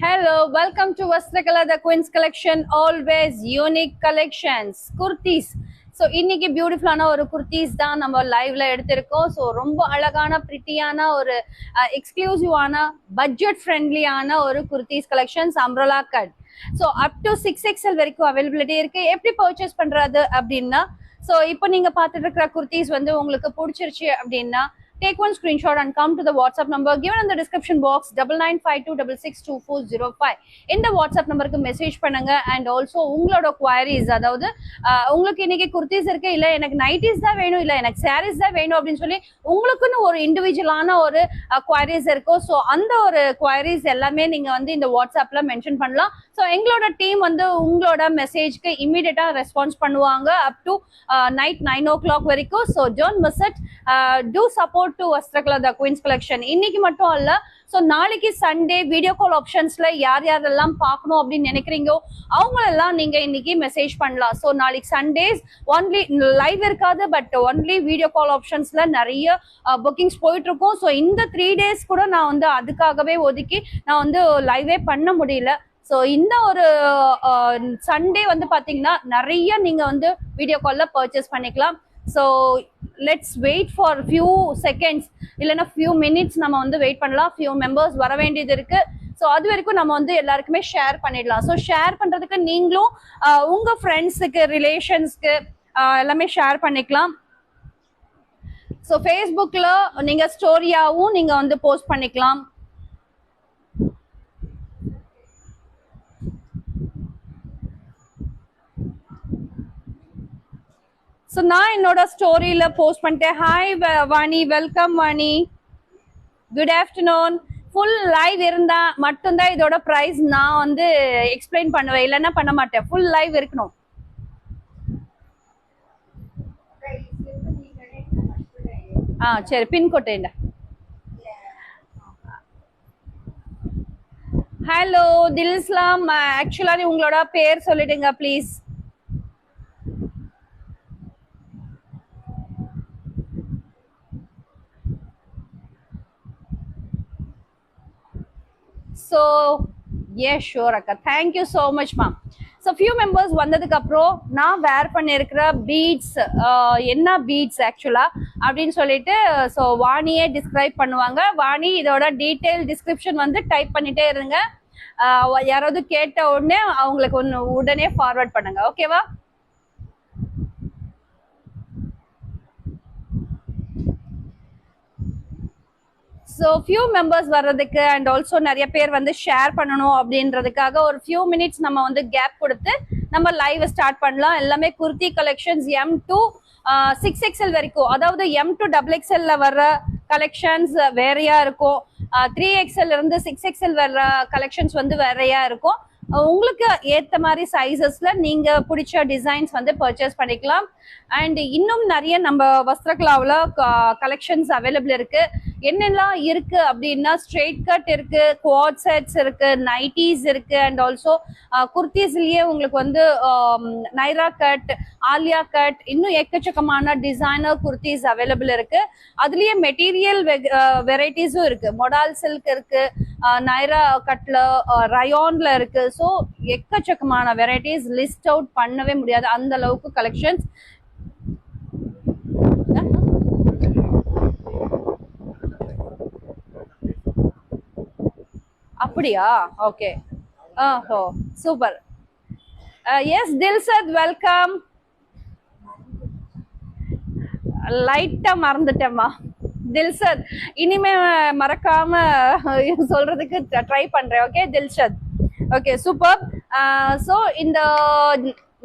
Hello, welcome to Vastrakala, the Queen's Collection. Always unique collections, kurtis. So இன்னைக்கு பியூட்டிஃபுல்லான ஒரு குர்த்திஸ் தான் நம்ம லைவ்ல எடுத்திருக்கோம். ஸோ ரொம்ப அழகான பிரிட்டியான ஒரு எக்ஸ்க்ளூசிவான பட்ஜெட் ஃப்ரெண்ட்லியான ஒரு kurtis collections அம்ரலா cut. So up to 6XL வரைக்கும் அவைலபிலிட்டி இருக்கு. எப்படி பர்ச்சேஸ் பண்றது அப்படின்னா, ஸோ இப்போ நீங்க பார்த்துட்டு இருக்கிற குர்த்திஸ் வந்து உங்களுக்கு பிடிச்சிருச்சு அப்படின்னா take one screenshot and come to the WhatsApp number given in the description box 9952662405. இந்த வாட்ஸ்அப் நம்பருக்கு மெசேஜ் பண்ணுங்க. அண்ட் ஆல்சோ உங்களோட குவாரிஸ், அதாவது உங்களுக்கு இன்னைக்கு குர்த்திஸ் இருக்கு, இல்ல எனக்கு நைட்டிஸ் தான் வேணும், இல்ல எனக்கு சாரீஸ் தான் வேணும் அப்படின்னு சொல்லி உங்களுக்குன்னு ஒரு இண்டிவிஜுவலான ஒரு குவாரிஸ் இருக்கும். ஸோ அந்த ஒரு குவாரிஸ் எல்லாமே நீங்க வந்து இந்த வாட்ஸ்அப்ல மென்ஷன் பண்ணலாம். ஸோ எங்களோட டீம் வந்து உங்களோட மெசேஜ்க்கு இமீடியட்டா ரெஸ்பான்ஸ் பண்ணுவாங்க அப் டு நைட் 9 o'clock வரைக்கும். So don't miss it. Do support to Vastrakala the queens collection. இன்னைக்கு மட்டும் இல்ல, ஸோ நாளைக்கு சண்டே வீடியோ கால் ஆப்ஷன்ஸ்ல யார் யாரெல்லாம் பார்க்கணும் அப்படின்னு நினைக்கிறீங்களோ அவங்களெல்லாம் நீங்க இன்னைக்கு மெசேஜ் பண்ணலாம். ஸோ நாளைக்கு சண்டேஸ் ஒன்லி லைவ் இருக்காது, பட் ஒன்லி வீடியோ கால் ஆப்ஷன்ஸ்ல நிறைய புக்கிங்ஸ் போயிட்டு இருக்கும். ஸோ இந்த 3 days கூட நான் வந்து அதுக்காகவே ஒதுக்கி நான் வந்து லைவே பண்ண முடியல. ஸோ இந்த ஒரு சண்டே வந்து பாத்தீங்கன்னா நிறைய நீங்க வந்து வீடியோ கால்ல பர்ச்சேஸ் பண்ணிக்கலாம். So let's wait for few seconds, இல்லைன்னா ஃபியூ மினிட்ஸ் நம்ம வந்து வெயிட் பண்ணலாம். ஃபியூ மெம்பர்ஸ் வர வேண்டியது இருக்கு. ஸோ அது வரைக்கும் நம்ம வந்து எல்லாருக்குமே ஷேர் பண்ணிடலாம். ஸோ ஷேர் பண்றதுக்கு நீங்களும் உங்க ஃப்ரெண்ட்ஸுக்கு, ரிலேஷன்ஸ்க்கு எல்லாமே ஷேர் பண்ணிக்கலாம். ஸோ ஃபேஸ்புக்ல நீங்க ஸ்டோரியாவும் நீங்க வந்து போஸ்ட் பண்ணிக்கலாம். ஸோ நான் என்னோட ஸ்டோரியில போஸ்ட் பண்ணிட்டேன். Hi Vani, welcome Vani, good afternoon. Full live இருந்தா மட்டும்தான் இதோட ப்ரைஸ் நான் வந்து எக்ஸ்பிளைன் பண்ணுவேன், இல்லைன்னா பண்ண மாட்டேன். ஃபுல் லைவ் இருக்கணும். சரி, பின் கொட்டேன்டா. ஹலோ தில்ஸ்லாம், ஆக்சுவலா உங்களோட பேர் சொல்லிடுங்க please. So yes, sure akka, thank you so much ma'am. So few members வந்ததுக்கு அப்புறம் நான் வேர் பண்ணிருக்கிற பீட்ஸ் என்ன பீட்ஸ் ஆக்சுவலா அப்படின்னு சொல்லிட்டு ஸோ வாணியே டிஸ்கிரைப் பண்ணுவாங்க. வாணி இதோட டீடைல் டிஸ்கிரிப்ஷன் வந்து டைப் பண்ணிட்டே இருங்க. யாராவது கேட்ட உடனே அவங்களுக்கு உடனே ஃபார்வர்ட் பண்ணுங்க, ஓகேவா? ஸோ ஃபியூ மெம்பர்ஸ் வர்றதுக்கு அண்ட் ஆல்சோ நிறைய பேர் வந்து ஷேர் பண்ணணும் அப்படின்றதுக்காக ஒரு ஃபியூ மினிட்ஸ் நம்ம வந்து கேப் கொடுத்து நம்ம லைவ் ஸ்டார்ட் பண்ணலாம். எல்லாமே kurti collections M to 6XL வரைக்கும், அதாவது M to XXL வர்ற கலெக்ஷன்ஸ் வேறையா இருக்கும். 3XL இருந்து 6XL வர்ற கலெக்ஷன்ஸ் வந்து வேறையா இருக்கும். உங்களுக்கு ஏத்த மாதிரி சைசஸ்ல நீங்க பிடிச்ச டிசைன்ஸ் வந்து பர்ச்சேஸ் பண்ணிக்கலாம். அண்ட் இன்னும் நிறைய நம்ம வஸ்திரகலாவில் கலெக்ஷன்ஸ் அவைலபிள் இருக்கு. என்னெல்லாம் இருக்கு அப்படின்னா, ஸ்ட்ரெயிட் கட் இருக்கு, குவாட் செட்ஸ் இருக்கு, நைட்டிஸ் இருக்கு, அண்ட் ஆல்சோ குர்த்திஸ்லயே உங்களுக்கு வந்து நைரா கட், ஆலியா கட், இன்னும் எக்கச்சக்கமான டிசைனர் குர்த்திஸ் அவைலபிள் இருக்கு. அதுலயே மெட்டீரியல் வெரைட்டிஸும் இருக்கு. மொடால் சில்க் இருக்கு, நைரா கட்ல, ரயான்ல இருக்கு. ஸோ எக்கச்சக்கமான வெரைட்டிஸ், லிஸ்ட் அவுட் பண்ணவே முடியாது அந்த அளவுக்கு கலெக்ஷன்ஸ். அப்படியா? ஓகே, ஓஹோ சூப்பர். S தில்சத், welcome. லைட்டா மறந்துட்டேம்மா தில்சத், இனிமே மறக்காம சொல்றதுக்கு ட்ரை பண்றேன். Okay Dilshad, okay super. So இந்த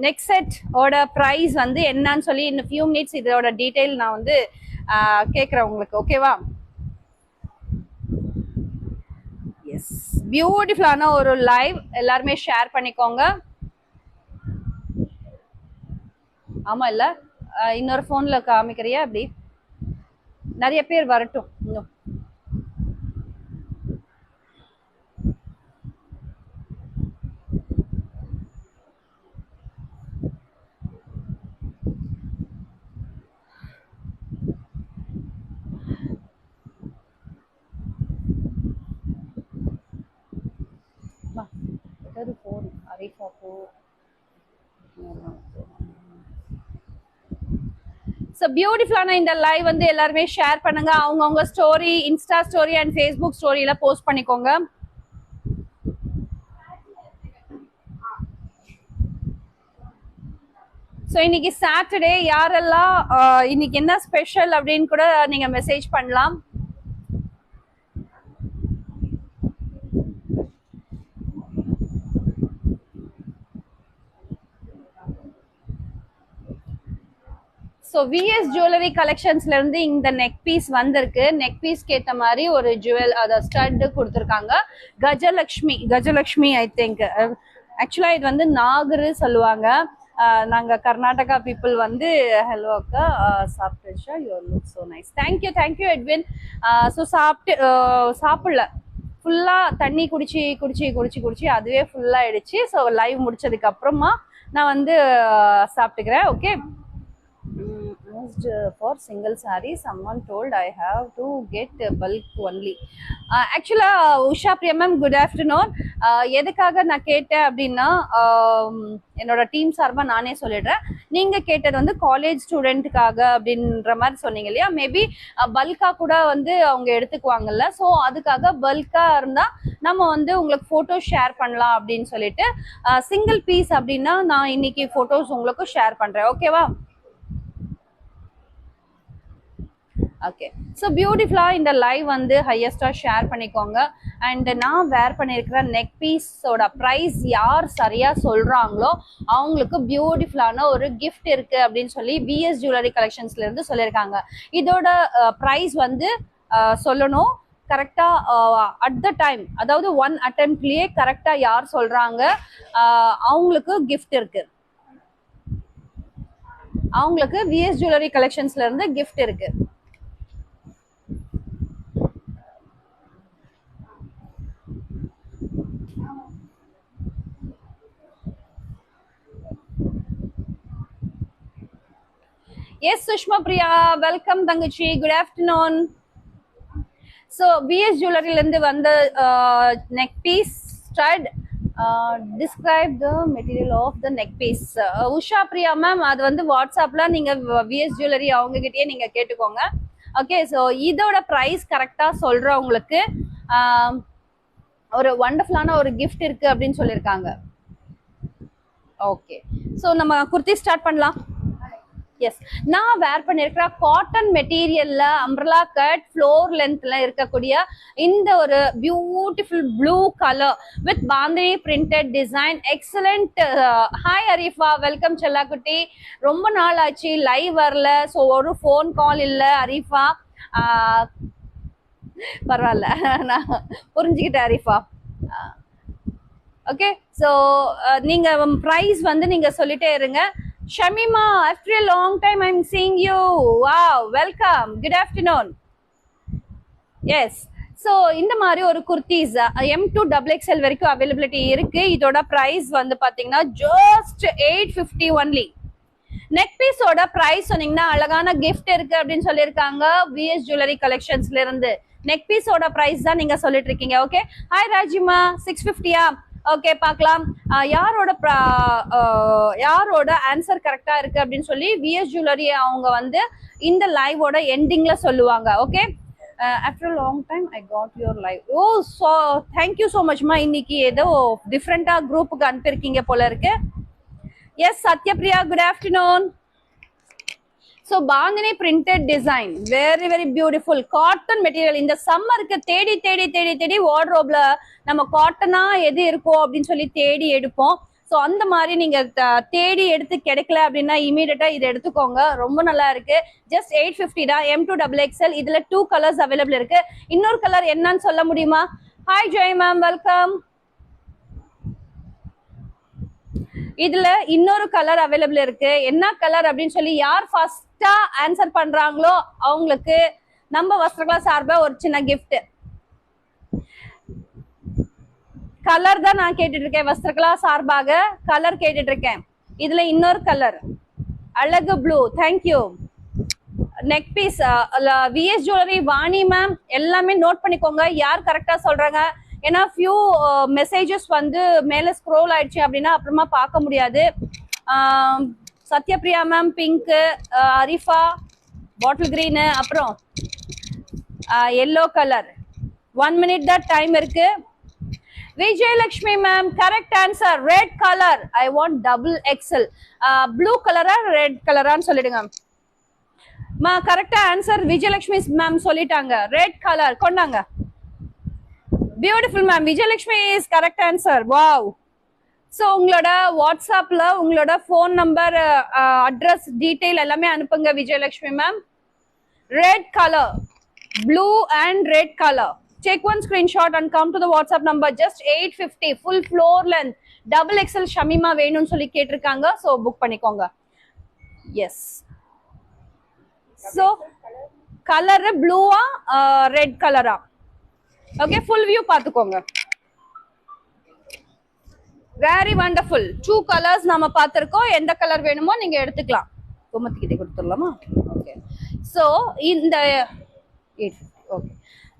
நெக்ஸ்ட் செட் ஓட ப்ரைஸ் வந்து என்னன்னு சொல்லி இன்னும் ஃபியூ மினிட்ஸ் இதோட டீட்டெயில் நான் வந்து கேட்குறேன் உங்களுக்கு, ஓகேவா? எஸ், பியூட்டிஃபுல்லான ஒரு லைவ், எல்லாருமே ஷேர் பண்ணிக்கோங்க. ஆமா இல்ல, இன்னொரு போன்ல காமிக்கிறியா? அப்படி நிறைய பேர் வரட்டும் இன்னும். ஸோ பியூட்டிஃபுல்லான இந்த லைவ் வந்து எல்லாருமே ஷேர் பண்ணுங்க. அவங்கவுங்க story, insta story and Facebook ஸ்டோரியில போஸ்ட் பண்ணிக்கோங்க. ஸோ இன்னைக்கு சாட்டர்டே, யாரெல்லாம் இன்னைக்கு என்ன ஸ்பெஷல் அப்படின்னு கூட நீங்க மெசேஜ் பண்ணலாம். ஸோ விஎஸ் ஜுவல்லரி கலெக்ஷன்ஸ்ல இருந்து இந்த நெக் பீஸ் வந்திருக்கு. நெக் பீஸ்க்கு ஏற்ற மாதிரி ஒரு ஜுவல், அதை ஸ்டட் கொடுத்துருக்காங்க. Gajalakshmi I think. ஆக்சுவலா இது வந்து நாகரு சொல்லுவாங்க. நாங்க கர்நாடகா பீப்புள் வந்து ஹலோ அக்கா சாப்பிட்டுச்சா, your look so nice. Thank you Edwin. So சாப்பிடல, ஃபுல்லா தண்ணி குடிச்சு அதுவே ஃபுல்லா ஆயிடுச்சு. ஸோ லைவ் முடிச்சதுக்கு அப்புறமா நான் வந்து சாப்பிட்டுக்கிறேன். Okay. For single saree, someone told I have to get bulk only. Actually, Usha Priya ma'am, good afternoon. எதுக்காக நான் கேட்டேன் அப்படின்னா, என்னோட டீம் சார்பா நானே சொல்லிடுறேன். நீங்க கேட்டது வந்து காலேஜ் ஸ்டூடெண்ட்டுக்காக அப்படின்ற மாதிரி சொன்னீங்க இல்லையா? மேபி பல்கா கூட வந்து அவங்க எடுத்துக்குவாங்கல்ல. ஸோ அதுக்காக பல்கா இருந்தா நம்ம வந்து உங்களுக்கு போட்டோ ஷேர் பண்ணலாம் அப்படின்னு சொல்லிட்டு, சிங்கிள் பீஸ் அப்படின்னா நான் இன்னைக்கு போட்டோஸ் உங்களுக்கு ஷேர் பண்றேன். ஓகேவா? ஓகே. ஸோ பியூட்டிஃபுல்லா இந்த லைவ் வந்து ஹையஸ்டா ஷேர் பண்ணிக்கோங்க. அண்ட் நான் வேர் பண்ணியிருக்கிற நெக் பீஸோட ப்ரைஸ் யார் சரியா சொல்றாங்களோ அவங்களுக்கு பியூட்டிஃபுல்லான ஒரு கிஃப்ட் இருக்கு அப்படின்னு சொல்லி விஎஸ் ஜுவல்லரி கலெக்ஷன்ஸ்ல இருந்து சொல்லியிருக்காங்க. இதோட ப்ரைஸ் வந்து சொல்லணும் கரெக்டா அட் த டைம், அதாவது 1 அட்டெம்ப்ட்லயே கரெக்டா யார் சொல்றாங்க அவங்களுக்கு கிஃப்ட் இருக்கு. அவங்களுக்கு விஎஸ் ஜுவல்லரி கலெக்ஷன்ஸ்ல இருந்து கிஃப்ட் இருக்கு. எஸ் சுஷ்மா பிரியா, வெல்கம் தங்கச்சி, குட் ஆஃப்டர்நூன். ஸோ விஎஸ் ஜுவல்லரில இருந்து வந்த neck piece stud. Describe the material of the neck piece. Usha Priya ma'am, அது வந்து வாட்ஸ்அப்ல நீங்க விஎஸ் ஜுவல்லரி அவங்க கிட்டயே நீங்க கேட்டுக்கோங்க. ஓகே. ஸோ இதோட ப்ரைஸ் கரெக்டா சொல்றவங்களுக்கு ஒரு வண்டர்ஃபுல்லான ஒரு கிஃப்ட் இருக்கு அப்படின்னு சொல்லியிருக்காங்க. ஓகே. ஸோ நம்ம குர்த்தி ஸ்டார்ட் பண்ணலாம். எஸ், நான் வேர் பண்ணிருக்கிற காட்டன் மெட்டீரியல்ல அம்ப்ரலா கட் ஃப்ளோர் லென்த்ல இருக்கக்கூடிய இந்த ஒரு beautiful blue colour with bandhani printed design. Excellent. Hi Arifa, welcome செல்லாக்குட்டி. ரொம்ப நாள் ஆச்சு, லைவ் வரல. ஸோ ஒரு ஃபோன் கால் இல்லை அரீஃபா. பரவாயில்ல, நான் புரிஞ்சுக்கிட்டேன் அரீஃபா. ஓகே. ஸோ நீங்க ப்ரைஸ் வந்து நீங்க சொல்லிட்டே இருங்க. Shamima, after a long time I'm seeing you. Wow, welcome. Good afternoon. Yes. So இந்த மாதிரி ஒரு குர்த்திஸ் M2XXL வரைக்கும் அவைலபிலிட்டி இருக்கு. இதோட பிரைஸ் வந்து பாத்தீங்கன்னா ஜஸ்ட் 850 ஒன்லி. நெக் பீஸோட பிரைஸ் சொன்னீங்கன்னா அழகான கிஃப்ட் இருக்கு அப்படின்னு சொல்லியிருக்காங்க விஎஸ் ஜுவல்லரி கலெக்ஷன்ஸ்ல இருந்து. நெக் பீஸோட பிரைஸ் தான் நீங்க சொல்லிட்டு இருக்கீங்க. ஓகே. ஹாய் ராஜிமா, 650யா? ஓகே, பார்க்கலாம் யாரோட ஆன்சர் கரெக்டா இருக்கு அப்படின்னு சொல்லி விஎஸ் ஜுவல்லரி அவங்க வந்து இந்த லைவோட எண்டிங்ல சொல்லுவாங்க. Okay. After long time I got your live. Oh, so thank you so மச்மா. இன்னைக்கு ஏதோ டிஃப்ரெண்டா குரூப்புக்கு அனுப்பியிருக்கீங்க போல இருக்கு. Yes Sathyapriya, good afternoon. So bandhani printed design, very very beautiful cotton material. இந்த சம்மருக்கு தேடி தேடி தேடி தேடி வார்ட்ரோப்ல நம்ம காட்டனா எது இருக்கோ அப்படின்னு சொல்லி தேடி எடுப்போம். ஸோ அந்த மாதிரி நீங்க தேடி எடுத்து கிடைக்கல அப்படின்னா இமீடியட்டா இதை எடுத்துக்கோங்க. ரொம்ப நல்லா இருக்கு. ஜஸ்ட் 850 தான். M2XXL. இதுல 2 கலர்ஸ் அவைலபிள் இருக்கு. இன்னொரு கலர் என்னன்னு சொல்ல முடியுமா? Hi Jai ma'am, welcome. இதுல இன்னொரு கலர் அவைலபிள் இருக்கு. என்ன கலர் அப்படின்னு சொல்லி யார் ஃபர்ஸ்டா ஆன்சர் பண்றாங்களோ அவங்களுக்கு நம்ம வஸ்திரகலா சார்பா ஒரு சின்ன கிஃப்ட். கலர் தான் நான் கேட்டுட்டு இருக்கேன். வஸ்திரகலா சார்பாக கலர் கேட்டுட்டு இருக்கேன். இதுல இன்னொரு கலர் அழகு blue. Thank you. Neck piece VS jewellery Vani ma'am, எல்லாமே நோட் பண்ணிக்கோங்க. யார் கரெக்டா சொல்றாங்க ஏன்னா ஃபியூ மெசேஜஸ் வந்து மேல ஸ்க்ரோல் ஆயிடுச்சு அப்படின்னா அப்புறமா பார்க்க முடியாது. Sathyapriya ma'am pink, Arifa bottle green, அப்புறம் எல்லோ கலர். 1 minute தான் டைம் இருக்கு. Vijayalakshmi ma'am correct answer red colour. I want double XL. Blue கலரா ரெட் கலரான்னு சொல்லிடுங்க. மா கரெக்டா ஆன்சர் விஜயலட்சுமி மேம் சொல்லிட்டாங்க. ரெட் கலர் கொண்டாங்க. Beautiful ma'am. Vijayalakshmi is correct answer. Wow. So உங்களோட வாட்ஸ்அப்ல உங்களோட ஃபோன் நம்பர், அட்ரஸ், டீடைல் எல்லாமே அனுப்புங்க Vijayalakshmi ma'am. Red colour, blue and red color. Take one screenshot and come to the WhatsApp number. Just 850 full floor length double XL Shamima வேணும்னு சொல்லி கேட்டிருக்காங்க. So book பண்ணிக்கோங்க. S. So colour ப்ளூவா red கலரா? Okay, full view பார்த்துக்கோங்க. Very wonderful. 2 colours நாம பார்த்திருக்கோம். எந்த colour வேணுமோ நீங்க எடுத்துக்கலாம். கோமதிக்கிட்டே கொடுத்துடலாமா? ஓகே. ஸோ இந்த ஓகே,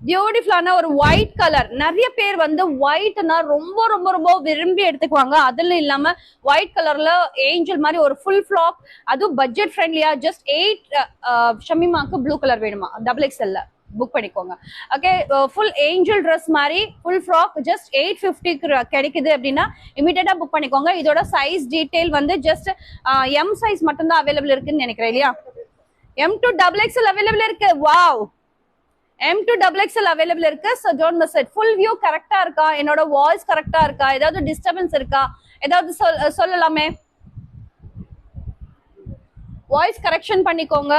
பியூட்டிஃபுல்லான ஒரு ஒயிட் கலர். நிறைய பேர் வந்து ஒயிட்னா ரொம்ப ரொம்ப ரொம்ப விரும்பி எடுத்துக்குவாங்க. அதுல இல்லாம ஒயிட் கலர்ல ஏஞ்சல் மாதிரி ஒரு ஃபுல் ஃபிளாக், அதுவும் பட்ஜெட் ஃப்ரெண்ட்லியா. ஜஸ்ட் 8 ஷமிமாக்கு ப்ளூ கலர் வேணுமா? டபுள் எக்ஸ்எல்ல புக் பண்ணிக்கோங்க. ஓகே, ஃபுல் ஏஞ்சல் ட்ரெஸ் மாதிரி ஃபுல் ஃப்ராக் ஜஸ்ட் 850 கிடைக்குது அப்படின்னா இமீடியட்டா புக் பண்ணிக்கோங்க. இதோட சைஸ் டீடைல் வந்து ஜஸ்ட் எம் சைஸ் மட்டும் தான் அவைலபிள் இருக்குன்னு நினைக்கிறேன் இல்லையா? M2 double XL அவைலபிள் இருக்கு. Wow. M2 double XL available இருக்கு. So don't miss it. Full view கரெக்டா இருக்கா? என்னோட வாய்ஸ் கரெக்டா இருக்கா? ஏதாவது டிஸ்டர்பன்ஸ் இருக்கா? ஏதாவது சொல்லலாமே. வாய்ஸ் கரெக்ஷன் பண்ணிக்கோங்க.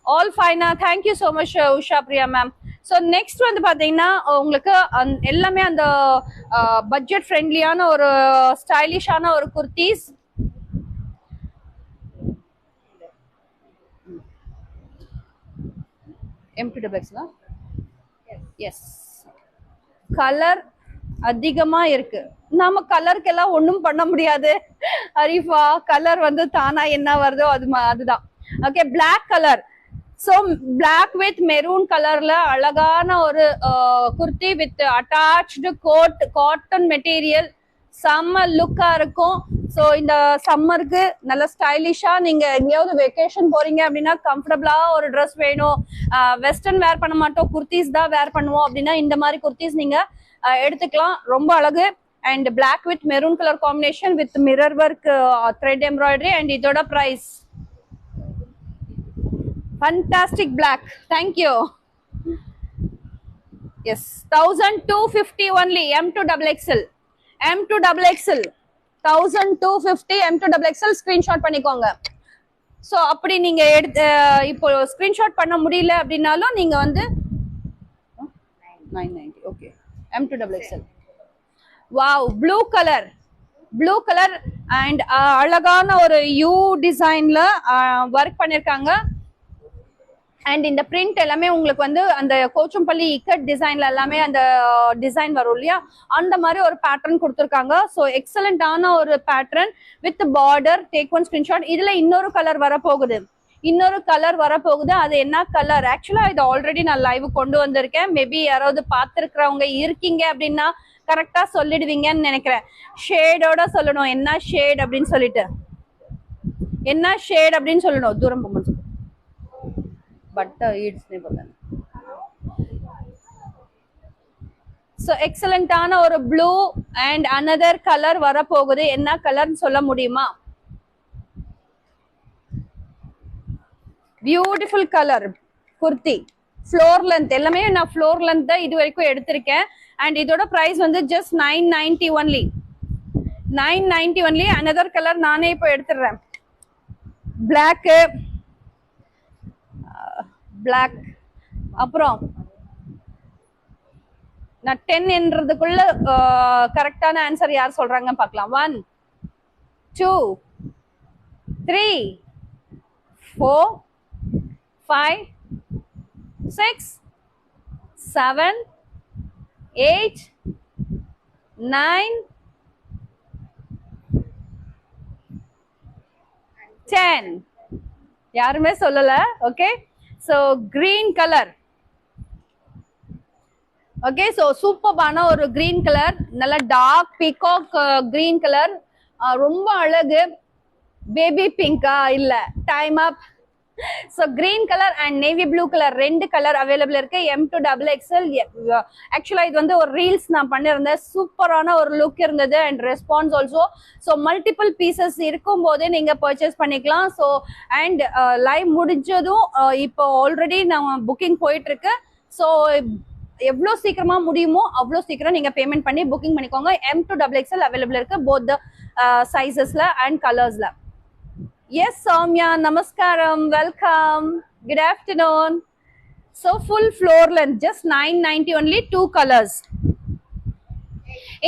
ஆல் ஃபைனா. Thank you so much Usha Priya ma'am. So next வந்து பார்த்தீங்கன்னா உங்களுக்கு எல்லாமே அந்த பட்ஜெட் ஃப்ரெண்ட்லியான ஒரு ஸ்டைலிஷான ஒரு குர்த்திஸ். எஸ், கலர் அதிகமா இருக்கு. நாம கலருக்கெல்லாம் ஒன்றும் பண்ண முடியாது அரிஃபா. கலர் வந்து தானா என்ன வருதோ அதுதான். Okay, black colour. So black with maroon கலர்ல அழகான ஒரு kurti with attached coat, cotton material, செம்ம லுக்கா இருக்கும். ஸோ இந்த சம்மருக்கு நல்ல ஸ்டைலிஷா நீங்க எங்கேயாவது வெக்கேஷன் போறீங்க அப்படின்னா கம்ஃபர்டபுளா ஒரு ட்ரெஸ் வேணும், வெஸ்டர்ன் வேர் பண்ண மாட்டோம், குர்த்திஸ் தான் வேர் பண்ணுவோம் அப்படின்னா இந்த மாதிரி குர்த்திஸ் நீங்க எடுத்துக்கலாம். ரொம்ப அழகு. And black with maroon colour combination with mirror work, thread embroidery. And இதோட price fantastic black. Thank you. Yes, 1250 only. M2 double XL. M2 double XL 1250. M2 double XL screenshot பண்ணிக்கோங்க. ஸோ அப்படி நீங்க இப்போ ஸ்கிரீன்ஷாட் பண்ண முடியல அப்படின்னாலும் நீங்க வந்து 990. Okay, M2 double XL. Wow, blue colour. Blue colour and அழகான ஒரு யூ டிசைன்ல ஒர்க் பண்ணிருக்காங்க. அண்ட் இந்த பிரிண்ட் எல்லாமே உங்களுக்கு வந்து அந்த கோச்சம்பள்ளி இக்கட் டிசைன்ல எல்லாமே அந்த டிசைன் வரும் இல்லையா, அந்த மாதிரி ஒரு பேட்டர்ன் கொடுத்துருக்காங்க. ஸோ எக்ஸலண்டான ஒரு pattern with border. Take one screenshot. இதுல இன்னொரு கலர் வரப்போகுது. அது என்ன கலர்? ஆக்சுவலா இது ஆல்ரெடி நான் லைவ் கொண்டு வந்திருக்கேன். மேபி யாராவது பார்த்துருக்கிறவங்க இருக்கீங்க அப்படின்னா கரெக்டா சொல்லிடுவீங்கன்னு நினைக்கிறேன். ஷேடோட சொல்லணும். என்ன ஷேட் அப்படின்னு சொல்லிட்டு, என்ன ஷேட் அப்படின்னு சொல்லணும். தூரம் போகும் பட் ஈட்ஸ்னே போல. ஸோ எக்ஸலண்டான ஒரு ப்ளூ அண்ட் அனதர் கலர் வரப்போகுது. என்ன கலர்னு சொல்ல முடியுமா? Beautiful colour kurti. Floor length எல்லாமே நான் ஃப்ளோர் லென்த் தான் இது வரைக்கும் எடுத்திருக்கேன். அண்ட் இதோட பிரைஸ் வந்து just 990 only. 990 only. Another colour நானே இப்போ எடுத்துடுறேன். Black, black. அப்புறம் நான் 10 என்றதுக்குள்ள கரெக்டான ஆன்சர் யார் சொல்றாங்க பார்க்கலாம். 1 2 3 4 5 6 7 8 9 10. யாருமே சொல்லல. Okay, so green colour. Okay, so சூப்பரான ஒரு கிரீன் கலர், நல்ல டார்க் பீகாக் கிரீன் கலர், ரொம்ப அழகு. பேபி பிங்கா இல்ல, time up. So green colour and navy blue colour ரெண்டு கலர் அவைலபிள் இருக்கு. M2XXL. ஆக்சுவலா இது வந்து ஒரு ரீல்ஸ் நான் பண்ணிருந்தேன். சூப்பரான ஒரு லுக் இருந்தது and response also. So multiple pieces இருக்கும் போதே நீங்க பர்ச்சேஸ் பண்ணிக்கலாம். ஸோ அண்ட் லைவ் முடிஞ்சதும் இப்போ ஆல்ரெடி நம்ம புக்கிங் போயிட்டு இருக்கு. ஸோ எவ்வளோ சீக்கிரமா முடியுமோ அவ்வளோ சீக்கிரம் நீங்க பேமெண்ட் பண்ணி புக்கிங் பண்ணிக்கோங்க. M2XXL அவைலபிள் இருக்கு போத் சைசஸ்ல அண்ட் கலர்ஸ்ல. எஸ் சௌமியா, நமஸ்காரம், welcome, good afternoon. So full floor length just 990 only, 2 colours.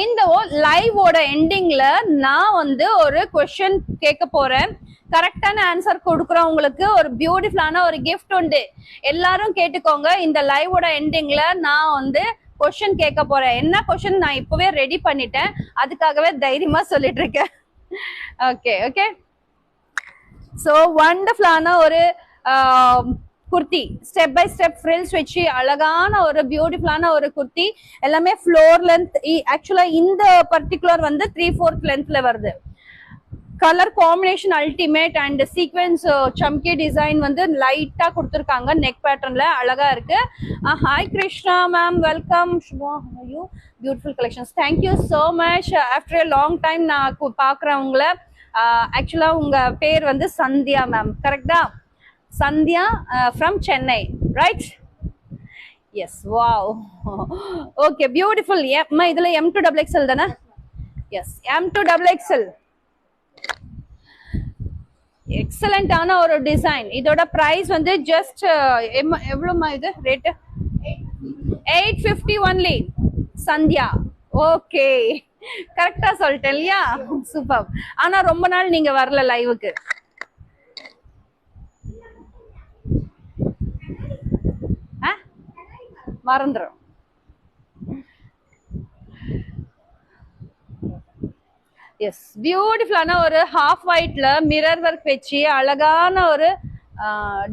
இந்த லைவோட எண்டிங்ல நான் வந்து ஒரு கொஸ்டின் கேட்க போறேன். கரெக்டான ஆன்சர் கொடுக்குறவங்களுக்கு ஒரு பியூட்டிஃபுல்லான ஒரு கிஃப்ட் உண்டு. எல்லாரும் கேட்டுக்கோங்க. இந்த லைவோட எண்டிங்ல நான் வந்து கொஸ்டின் கேட்க போறேன். என்ன கொஸ்டின் நான் இப்பவே ரெடி பண்ணிட்டேன், அதுக்காகவே தைரியமா சொல்லிட்டு இருக்கேன். Okay okay. ஸோ வண்டர்ஃபுல்லான ஒரு kurti, step by step frills வச்சு அழகான ஒரு பியூட்டிஃபுல்லான ஒரு குர்த்தி. எல்லாமே ஃப்ளோர் லென்த். ஆக்சுவலா இந்த பர்டிகுலர் வந்து 3/4 லென்த்ல வருது. Colour combination ultimate and sequence chamki design வந்து லைட்டா கொடுத்துருக்காங்க. நெக் பேட்டர்ன்ல அழகா இருக்கு. Hi Krishna ma'am, welcome. You beautiful collections, thank you so much. After a long time நான் பாக்குறேன் உங்களை. ஆக்சுவலா உங்க பேர் வந்து சந்தியா மேம், கரெக்டா? Sandhya from Chennai, right? Yes, wow, okay, beautiful. இதுல M2XXL தானே? S, M2XXL. எக்ஸலண்டான ஒரு டிசைன். இதோட பிரைஸ் வந்து ஜஸ்ட் எவ்வளவுமா இது ரேட்டு? 850 ஒன்லி. சந்தியா, ஓகே, கரெக்டா சொல்லிட்டேன் இல்லையா? சூப்பர். ஆனா ரொம்ப நாள் நீங்க வரல லைவுக்கு. மறந்துடும். எஸ், பியூட்டிஃபுல்லான ஒரு ஹாஃப் ஒயிட்ல மிரர் ஒர்க் வச்சு அழகான ஒரு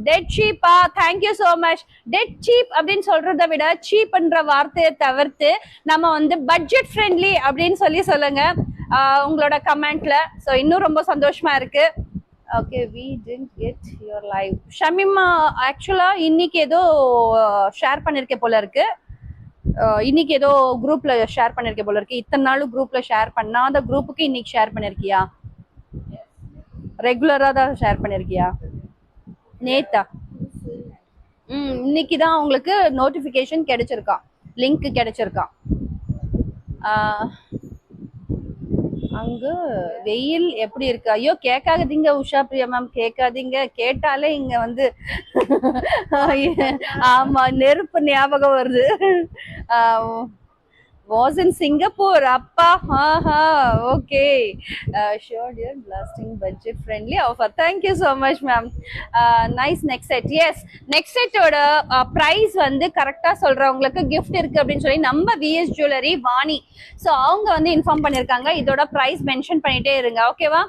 டெட் சீப்பா. Thank you so much. Dead cheap அப்படின்னு சொல்றதை விட சீப்ன்ற வார்த்தையை தவிர்த்து நம்ம வந்து பட்ஜெட் ஃப்ரெண்ட்லி அப்படின்னு சொல்லுங்க உங்களோட கமெண்ட்ல. ஸோ இன்னும் ரொம்ப சந்தோஷமா இருக்கு. Okay, we didn't get your live. Shamima, ஆக்சுவலா இன்னைக்கு ஏதோ ஷேர் பண்ணிருக்கேன் போல இருக்கு. இன்னைக்கு ஏதோ குரூப்ல ஷேர் பண்ணிருக்கேன் போல இருக்கு. இத்தனை நாள் குரூப்ல ஷேர் பண்ணாத குரூப்புக்கு இன்னைக்கு ஷேர் பண்ணிருக்கியா? ரெகுலரா தான் ஷேர் பண்ணிருக்கியா? நேத்தா? இன்னைக்குதான் உங்களுக்கு நோட்டிபிகேஷன் கிடைச்சிருக்கான், லிங்க் கிடைச்சிருக்கான். அங்கு வெயில் எப்படி இருக்கு? ஐயோ கேட்காதீங்க உஷா பிரியா மேம், கேட்காதீங்க. கேட்டாலே இங்க வந்து ஆமா நெருப்பு ஞாபகம் வருது. was in Singapore. Appa, okay. Sure, dear. Blasting budget friendly offer. Thank you so much, ma'am. Nice next set. Yes, next set oda price வந்து கரெக்டா சொல்றவங்களுக்கு gift இருக்கு அப்படின்னு சொல்லி நம்ம VS Jewelry வாணி. ஸோ அவங்க வந்து இன்ஃபார்ம் பண்ணிருக்காங்க. இதோட price மென்ஷன் பண்ணிட்டே இருங்க, ஓகேவா?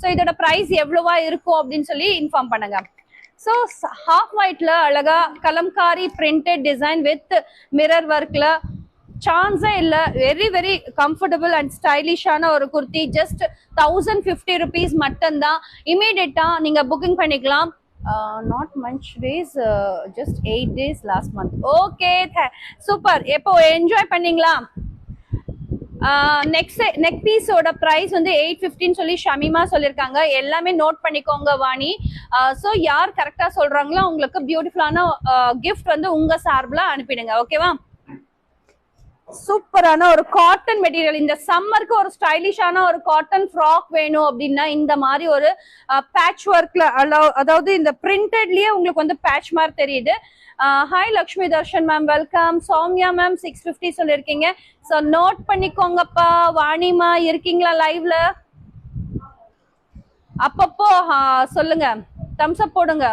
ஸோ இதோட price எவ்வளவா இருக்கும் அப்படின்னு சொல்லி இன்ஃபார்ம் பண்ணுங்க. ஸோ ஹாஃப் ஒயிட்ல அழகா Kalamkari printed design with mirror ஒர்க்ல சான்ஸே இல்ல. வெரி வெரி கம்ஃபர்டபுள் அண்ட் ஸ்டைலிஷான ஒரு குர்த்தி. ஜஸ்ட் 1050 rupees மட்டும்தான். இமீடியட்டா நீங்க புக்கிங் பண்ணிக்கலாம். Not much days, just 8 days last month. Okay, super. எப்போ என்ஜாய் பண்ணீங்களா? நெக் பீஸோட பிரைஸ் வந்து 850 சொல்லி ஷமிமா சொல்லிருக்காங்க. எல்லாமே நோட் பண்ணிக்கோங்க வாணி. ஸோ யார் கரெக்டா சொல்றாங்களோ உங்களுக்கு பியூட்டிஃபுல்லான கிஃப்ட் வந்து உங்க சார்பில் அனுப்பிடுங்க, ஓகேவா? சூப்பரான ஒரு காட்டன் மெட்டீரியல். இந்த சம்மருக்கு ஒரு ஸ்டைலிஷான ஒரு காட்டன் ஃப்ராக் வேணும் அப்படின்னா இந்த மாதிரி ஒரு பேட்ச் ஒர்க்ல, அதாவது இந்த பிரிண்டட்லயே உங்களுக்கு வந்து பேட்ச் மாதிரி தெரியுது. Hi Lakshmi Darshan ma'am, welcome. Soumya ma'am 650 சொல்லிருக்கீங்க. So note பண்ணிக்கோங்கப்பா. வாணிமா இருக்கீங்களா லைவ்ல? அப்பப்போ சொல்லுங்க, தம்ஸ் அப் போடுங்க.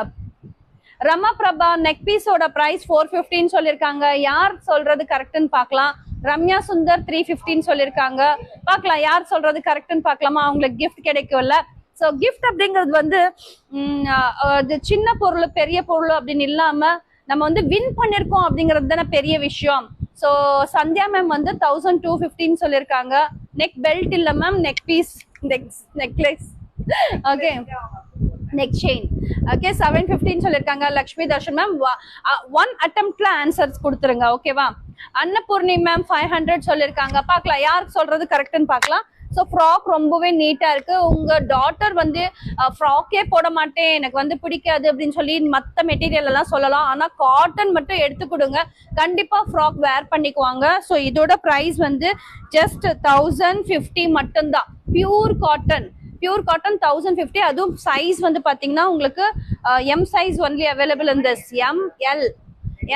ரமா பிரபா நெக் பீஸோட பிரைஸ் 450 சொல்லிருக்காங்க. யார் சொல்றது கரெக்ட்னு பார்க்கலாம். ரம்யா சுந்தர் 350 சொல்லிருக்காங்க. பார்க்கலாம் யார் சொல்றது கரெக்ட்னு பார்க்கலாமா? அவங்களுக்கு கிஃப்ட் கிடைக்கும்ல. ஸோ கிஃப்ட் அப்படிங்கிறது வந்து அது சின்ன பொருள் பெரிய பொருள் அப்படின்னு இல்லாம நம்ம வந்து வின் பண்ணிருக்கோம் அப்படிங்கிறது தானே பெரிய விஷயம். ஸோ சந்தியா மேம் வந்து 1215 சொல்லியிருக்காங்க. நெக் பெல்ட் இல்ல ma'am, neck piece, necklace, okay, neck chain, okay 715 சொல்லியிருக்காங்க. லக்ஷ்மி தர்ஷன் மேம் 1 அட்டெம்ப்ட்ல ஆன்சர்ஸ் கொடுத்துருங்க, ஓகேவா. அன்னபூர்ணி மேம் 500 சொல்லியிருக்காங்க. பார்க்கலாம் யாருக்கு சொல்றது கரெக்ட்னு பார்க்கலாம். ஸோ ஃப்ராக் ரொம்பவே நீட்டா இருக்கு. உங்க டாட்டர் வந்து ஃப்ராக்கே போட மாட்டேன், எனக்கு வந்து பிடிக்காது அப்படின்னு சொல்லி மற்ற மெட்டீரியல் எல்லாம் சொல்லலாம். ஆனா காட்டன் மட்டும் எடுத்து கொடுங்க, கண்டிப்பா ஃப்ராக் வேர் பண்ணிக்குவாங்க. ஸோ இதோட ப்ரைஸ் வந்து ஜஸ்ட் 1050 மட்டும்தான். Pure cotton 1050. அதுவும் சைஸ் வந்து பாத்தீங்கன்னா உங்களுக்கு M size only available in this.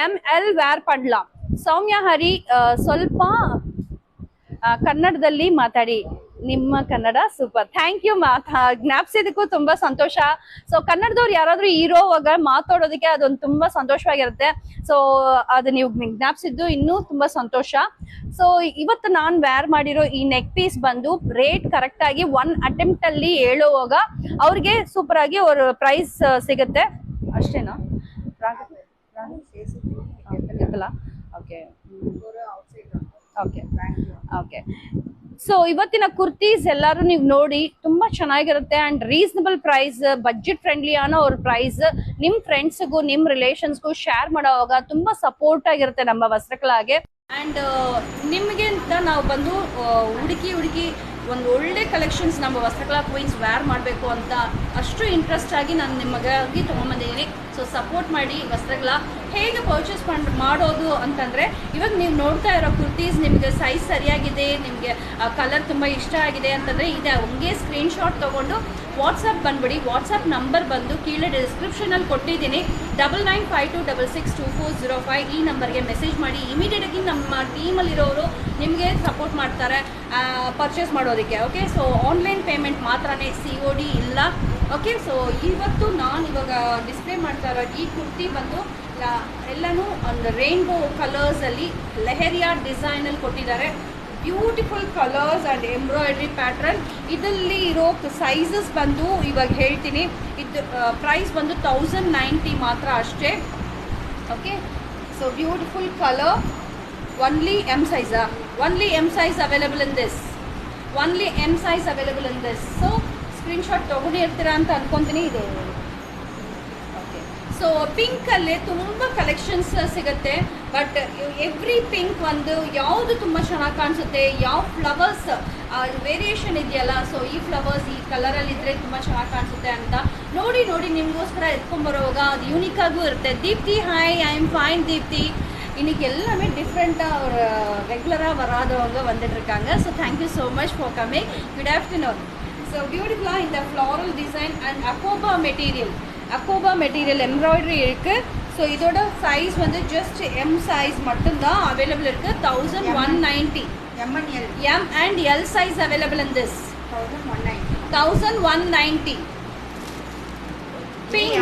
M L wear பண்ணலாம். ಸೌಮ್ಯ ಹರಿ ಸ್ವಲ್ಪ ಕನ್ನಡದಲ್ಲಿ ಮಾತಾಡಿ. ನಿಮ್ಮ ಕನ್ನಡ ಸೂಪರ್, ಥ್ಯಾಂಕ್ ಯು. ಜ್ಞಾಪಿಸಿದಕ್ಕೂ ತುಂಬಾ ಸಂತೋಷ. ಸೊ ಕನ್ನಡದವ್ರು ಯಾರಾದ್ರೂ ಇರೋವಾಗ ಮಾತಾಡೋದಕ್ಕೆ ಅದೊಂದು ತುಂಬಾ ಸಂತೋಷವಾಗಿರುತ್ತೆ. ಸೊ ಅದು ನೀವು ಜ್ಞಾಪಿಸಿದ್ದು ಇನ್ನೂ ತುಂಬಾ ಸಂತೋಷ. ಸೊ ಇವತ್ತು ನಾನು ವೇರ್ ಮಾಡಿರೋ ಈ ನೆಕ್ ಪೀಸ್ ಬಂದು ರೇಟ್ ಕರೆಕ್ಟ್ ಆಗಿ 1 ಅಟೆಂಪ್ಟ್ ಅಲ್ಲಿ ಹೇಳುವಾಗ ಅವ್ರಿಗೆ ಸೂಪರ್ ಆಗಿ ஒரு ಪ್ರೈಸ್ ಸಿಗುತ್ತೆ. ಅಷ್ಟೇನಾ? Okay okay okay. ಸೊ ಇವತ್ತಿನ ಕುರ್ತೀಸ್ ಎಲ್ಲರೂ ನೀವು ನೋಡಿ ತುಂಬಾ ಚೆನ್ನಾಗಿರುತ್ತೆ and reasonable price, budget friendly ಅನ್ನೋ ஒரு ಪ್ರೈಸ್. ನಿಮ್ ಫ್ರೆಂಡ್ಸ್ಗೂ ನಿಮ್ ರಿಲೇಷನ್ಸ್ಗೂ ಶೇರ್ ಮಾಡೋವಾಗ ತುಂಬಾ ಸಪೋರ್ಟ್ ಆಗಿರುತ್ತೆ ನಮ್ಮ ವಸ್ತ್ರಕಲಾಗೆ. ಅಂಡ್ ನಿಮಗೆ ಅಂತ ನಾವು ಬಂದು ಹುಡುಕಿ ಒಂದು ಒಳ್ಳೆ ಕಲೆಕ್ಷನ್ಸ್ ನಮ್ಮ ವಸ್ತ್ರಕಲಾ ಕ್ವೀನ್ಸ್ ವೇರ್ ಮಾಡಬೇಕು ಅಂತ ಅಷ್ಟು ಇಂಟ್ರೆಸ್ಟ್ ಆಗಿ ನಾನು ನಿಮಗಾಗಿ ತೊಗೊಂಬಂದಿದ್ದೀನಿ. ಸೊ ಸಪೋರ್ಟ್ ಮಾಡಿ. ವಸ್ತ್ರಕಲಾ ಹೇಗೆ ಪರ್ಚೇಸ್ ಮಾಡೋದು ಅಂತಂದರೆ, ಇವಾಗ ನೀವು ನೋಡ್ತಾ ಇರೋ ಕುರ್ತೀಸ್ ನಿಮಗೆ ಸೈಜ್ ಸರಿಯಾಗಿದೆ, ನಿಮಗೆ ಕಲರ್ ತುಂಬ ಇಷ್ಟ ಆಗಿದೆ ಅಂತಂದರೆ ಇದೆ ಹಂಗೆ ಸ್ಕ್ರೀನ್ಶಾಟ್ ತೊಗೊಂಡು ವಾಟ್ಸಪ್ ಬಂದ್ಬಿಡಿ. ವಾಟ್ಸಪ್ ನಂಬರ್ ಬಂದು ಕೀழே ಡಿಸ್ಕ್ರಿಪ್ಷನಲ್ಲಿ ಕೊಟ್ಟಿದ್ದೀನಿ, 9952662405. ಈ ನಂಬರ್ಗೆ ಮೆಸೇಜ್ ಮಾಡಿ. ಇಮಿಡಿಯೇಟಾಗಿ ನಮ್ಮ ಟೀಮಲ್ಲಿರೋರು ನಿಮಗೆ ಸಪೋರ್ಟ್ ಮಾಡ್ತಾರೆ ಪರ್ಚೇಸ್ ಮಾಡೋದಕ್ಕೆ. ಓಕೆ, ಸೊ ಆನ್ಲೈನ್ ಪೇಮೆಂಟ್ ಮಾತ್ರನೇ, COD ಇಲ್ಲ. ಓಕೆ, ಸೊ ಇವತ್ತು ನಾನು ಇವಾಗ ಡಿಸ್ಪ್ಲೇ ಮಾಡ್ತಾ ಇರೋ ಈ ಕುರ್ತಿ ಬಂದು ಎಲ್ಲನೂ ಒಂದು ರೈನ್ಬೋ ಕಲರ್ಸಲ್ಲಿ ಲೆಹರಿಯಾ ಡಿಸೈನಲ್ಲಿ ಕೊಟ್ಟಿದ್ದಾರೆ. Beautiful colours and embroidery pattern. ಇದರಲ್ಲಿ ಇರೋ ಸೈಜಸ್ ಬಂದು ಇವಾಗ ಹೇಳ್ತೀನಿ. ಇದು ಪ್ರೈಸ್ ಬಂದು 1090 ಮಾತ್ರ ಅಷ್ಟೇ. Okay, so beautiful colour. only M size, only M size available in this, only M size available in this. So screenshot ತಗೊಂಡಿರ್ತೀರಾ ಅಂತ ಅನ್ಕೊಂತೀನಿ. ಇದು ಓಕೆ. ಸೊ ಪಿಂಕಲ್ಲೇ ತುಂಬ ಕಲೆಕ್ಷನ್ಸ್ ಸಿಗುತ್ತೆ. ಬಟ್ ಎವ್ರಿ ಪಿಂಕ್ ಒಂದು ಯಾವುದು ತುಂಬ ಚೆನ್ನಾಗಿ ಕಾಣಿಸುತ್ತೆ, ಯಾವ ಫ್ಲವರ್ಸ್ ವೇರಿಯೇಷನ್ ಇದೆಯಲ್ಲ, ಸೊ ಈ ಫ್ಲವರ್ಸ್ ಈ ಕಲರಲ್ಲಿ ಇದ್ದರೆ ತುಂಬ ಚೆನ್ನಾಗಿ ಕಾಣಿಸುತ್ತೆ ಅಂತ ನೋಡಿ ನಿಮಗೋಸ್ಕರ ಎತ್ಕೊಂಡ್ಬರೋವಾಗ ಅದು யூனிக் ಆಗೂ ಇರುತ್ತೆ. Deepti, hi, I am fine Deepti. இன்னைக்கு எல்லாமே டிஃப்ரெண்ட்டாக ஒரு ரெகுலராக வராதவங்க வந்துட்டு இருக்காங்க. So thank you so much for coming. Good afternoon. So பியூட்டிஃபுல்லாக இந்த ஃப்ளாரல் டிசைன் அண்ட் அக்கோபா மெட்டீரியல் எம்ப்ராய்டரி இருக்குது. ஸோ இதோட சைஸ் வந்து ஜஸ்ட் M சைஸ் மட்டும்தான் அவைலபிள் இருக்குது. 1190. M and L size available in this. 1190. Pink.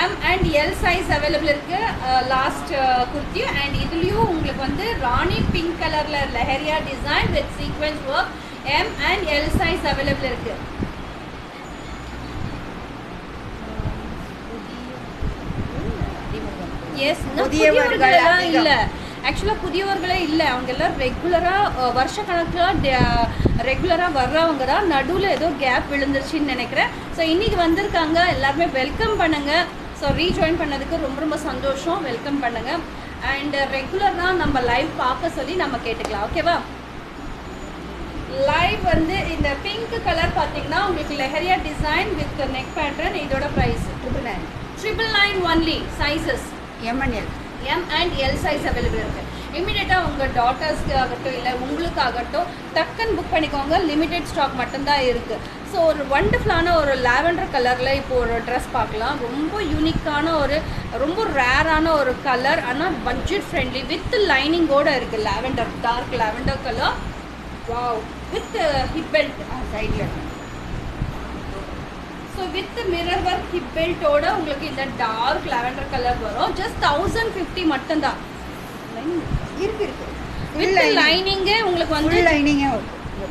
M and L size available இருக்கு. Last kurti. And இதுலயும் உங்களுக்கு வந்து ராணி பிங்க் கலர்ல leheriya design with sequence work. M and L size available இருக்கு. எஸ், புதியவர்களா இல்ல, ஆக்சுவலாக புதியவர்களே இல்லை, அவங்க எல்லாம் ரெகுலராக வருஷ கணக்கில் ரெகுலராக வர்றவங்க தான். நடுவில் ஏதோ கேப் விழுந்துருச்சுன்னு நினைக்கிறேன். ஸோ இன்றைக்கி வந்திருக்காங்க, எல்லாருமே வெல்கம் பண்ணுங்கள். ஸோ ரீஜாயின் பண்ணதுக்கு ரொம்ப சந்தோஷம். வெல்கம் பண்ணுங்கள். அண்ட் ரெகுலராக நம்ம லைவ் பார்க்க சொல்லி நம்ம கேட்டுக்கலாம். ஓகேவா? லைவ் வந்து இந்த பிங்க் கலர் பார்த்தீங்கன்னா உங்களுக்கு leheriya design with neck pattern. இதோட price 999 only. Sizes M and L size available இருக்குது. இமீடியட்டாக உங்கள் டாட்டர்ஸ்க்கு ஆகட்டும் இல்லை உங்களுக்காகட்டும் டக்குன்னு புக் பண்ணிக்கோங்க. லிமிடெட் ஸ்டாக் மட்டும்தான் இருக்குது. ஸோ ஒரு வண்டர்ஃபுல்லான ஒரு லாவெண்டர் கலரில் இப்போது ஒரு ட்ரெஸ் பார்க்கலாம். ரொம்ப யூனிக்கான ஒரு ரொம்ப ரேரான ஒரு கலர், ஆனால் பட்ஜெட் ஃப்ரெண்ட்லி வித் லைனிங்கோடு இருக்குது. Lavender, dark lavender colour. Wow, with hip belt சைடில். So with mirror work hip பெல்ட்டோட உங்களுக்கு இந்த டார்க் லாவெண்டர் கலர் வரும். ஜஸ்ட் 1050 மட்டும்தான். இருக்கு வித் லைனிங்கே உங்களுக்கு வந்து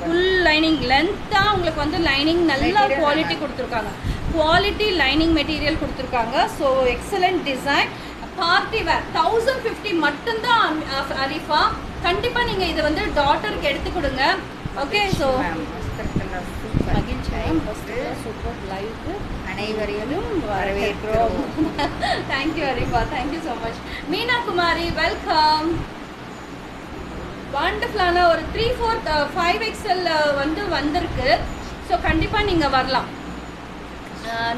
ஃபுல் லைனிங் லென்த்தாக உங்களுக்கு வந்து லைனிங் நல்ல குவாலிட்டி கொடுத்துருக்காங்க. குவாலிட்டி லைனிங் மெட்டீரியல் கொடுத்துருக்காங்க. So excellent design. Party wear 1050 மட்டும்தான் அரிஃபா. கண்டிப்பாக நீங்கள் இதை வந்து டாட்டருக்கு எடுத்து கொடுங்க. ஓகே. ஸோ சூப்பர் லைவ் அனைவரையும் வரவேற்கிறோம். Thank you Arifa, thank you so much. Meena Kumari welcome. வண்டர்ஃபுல்லான ஒரு 3/4 5XL வந்து வந்திருக்கு. ஸோ கண்டிப்பாக நீங்கள் வரலாம்.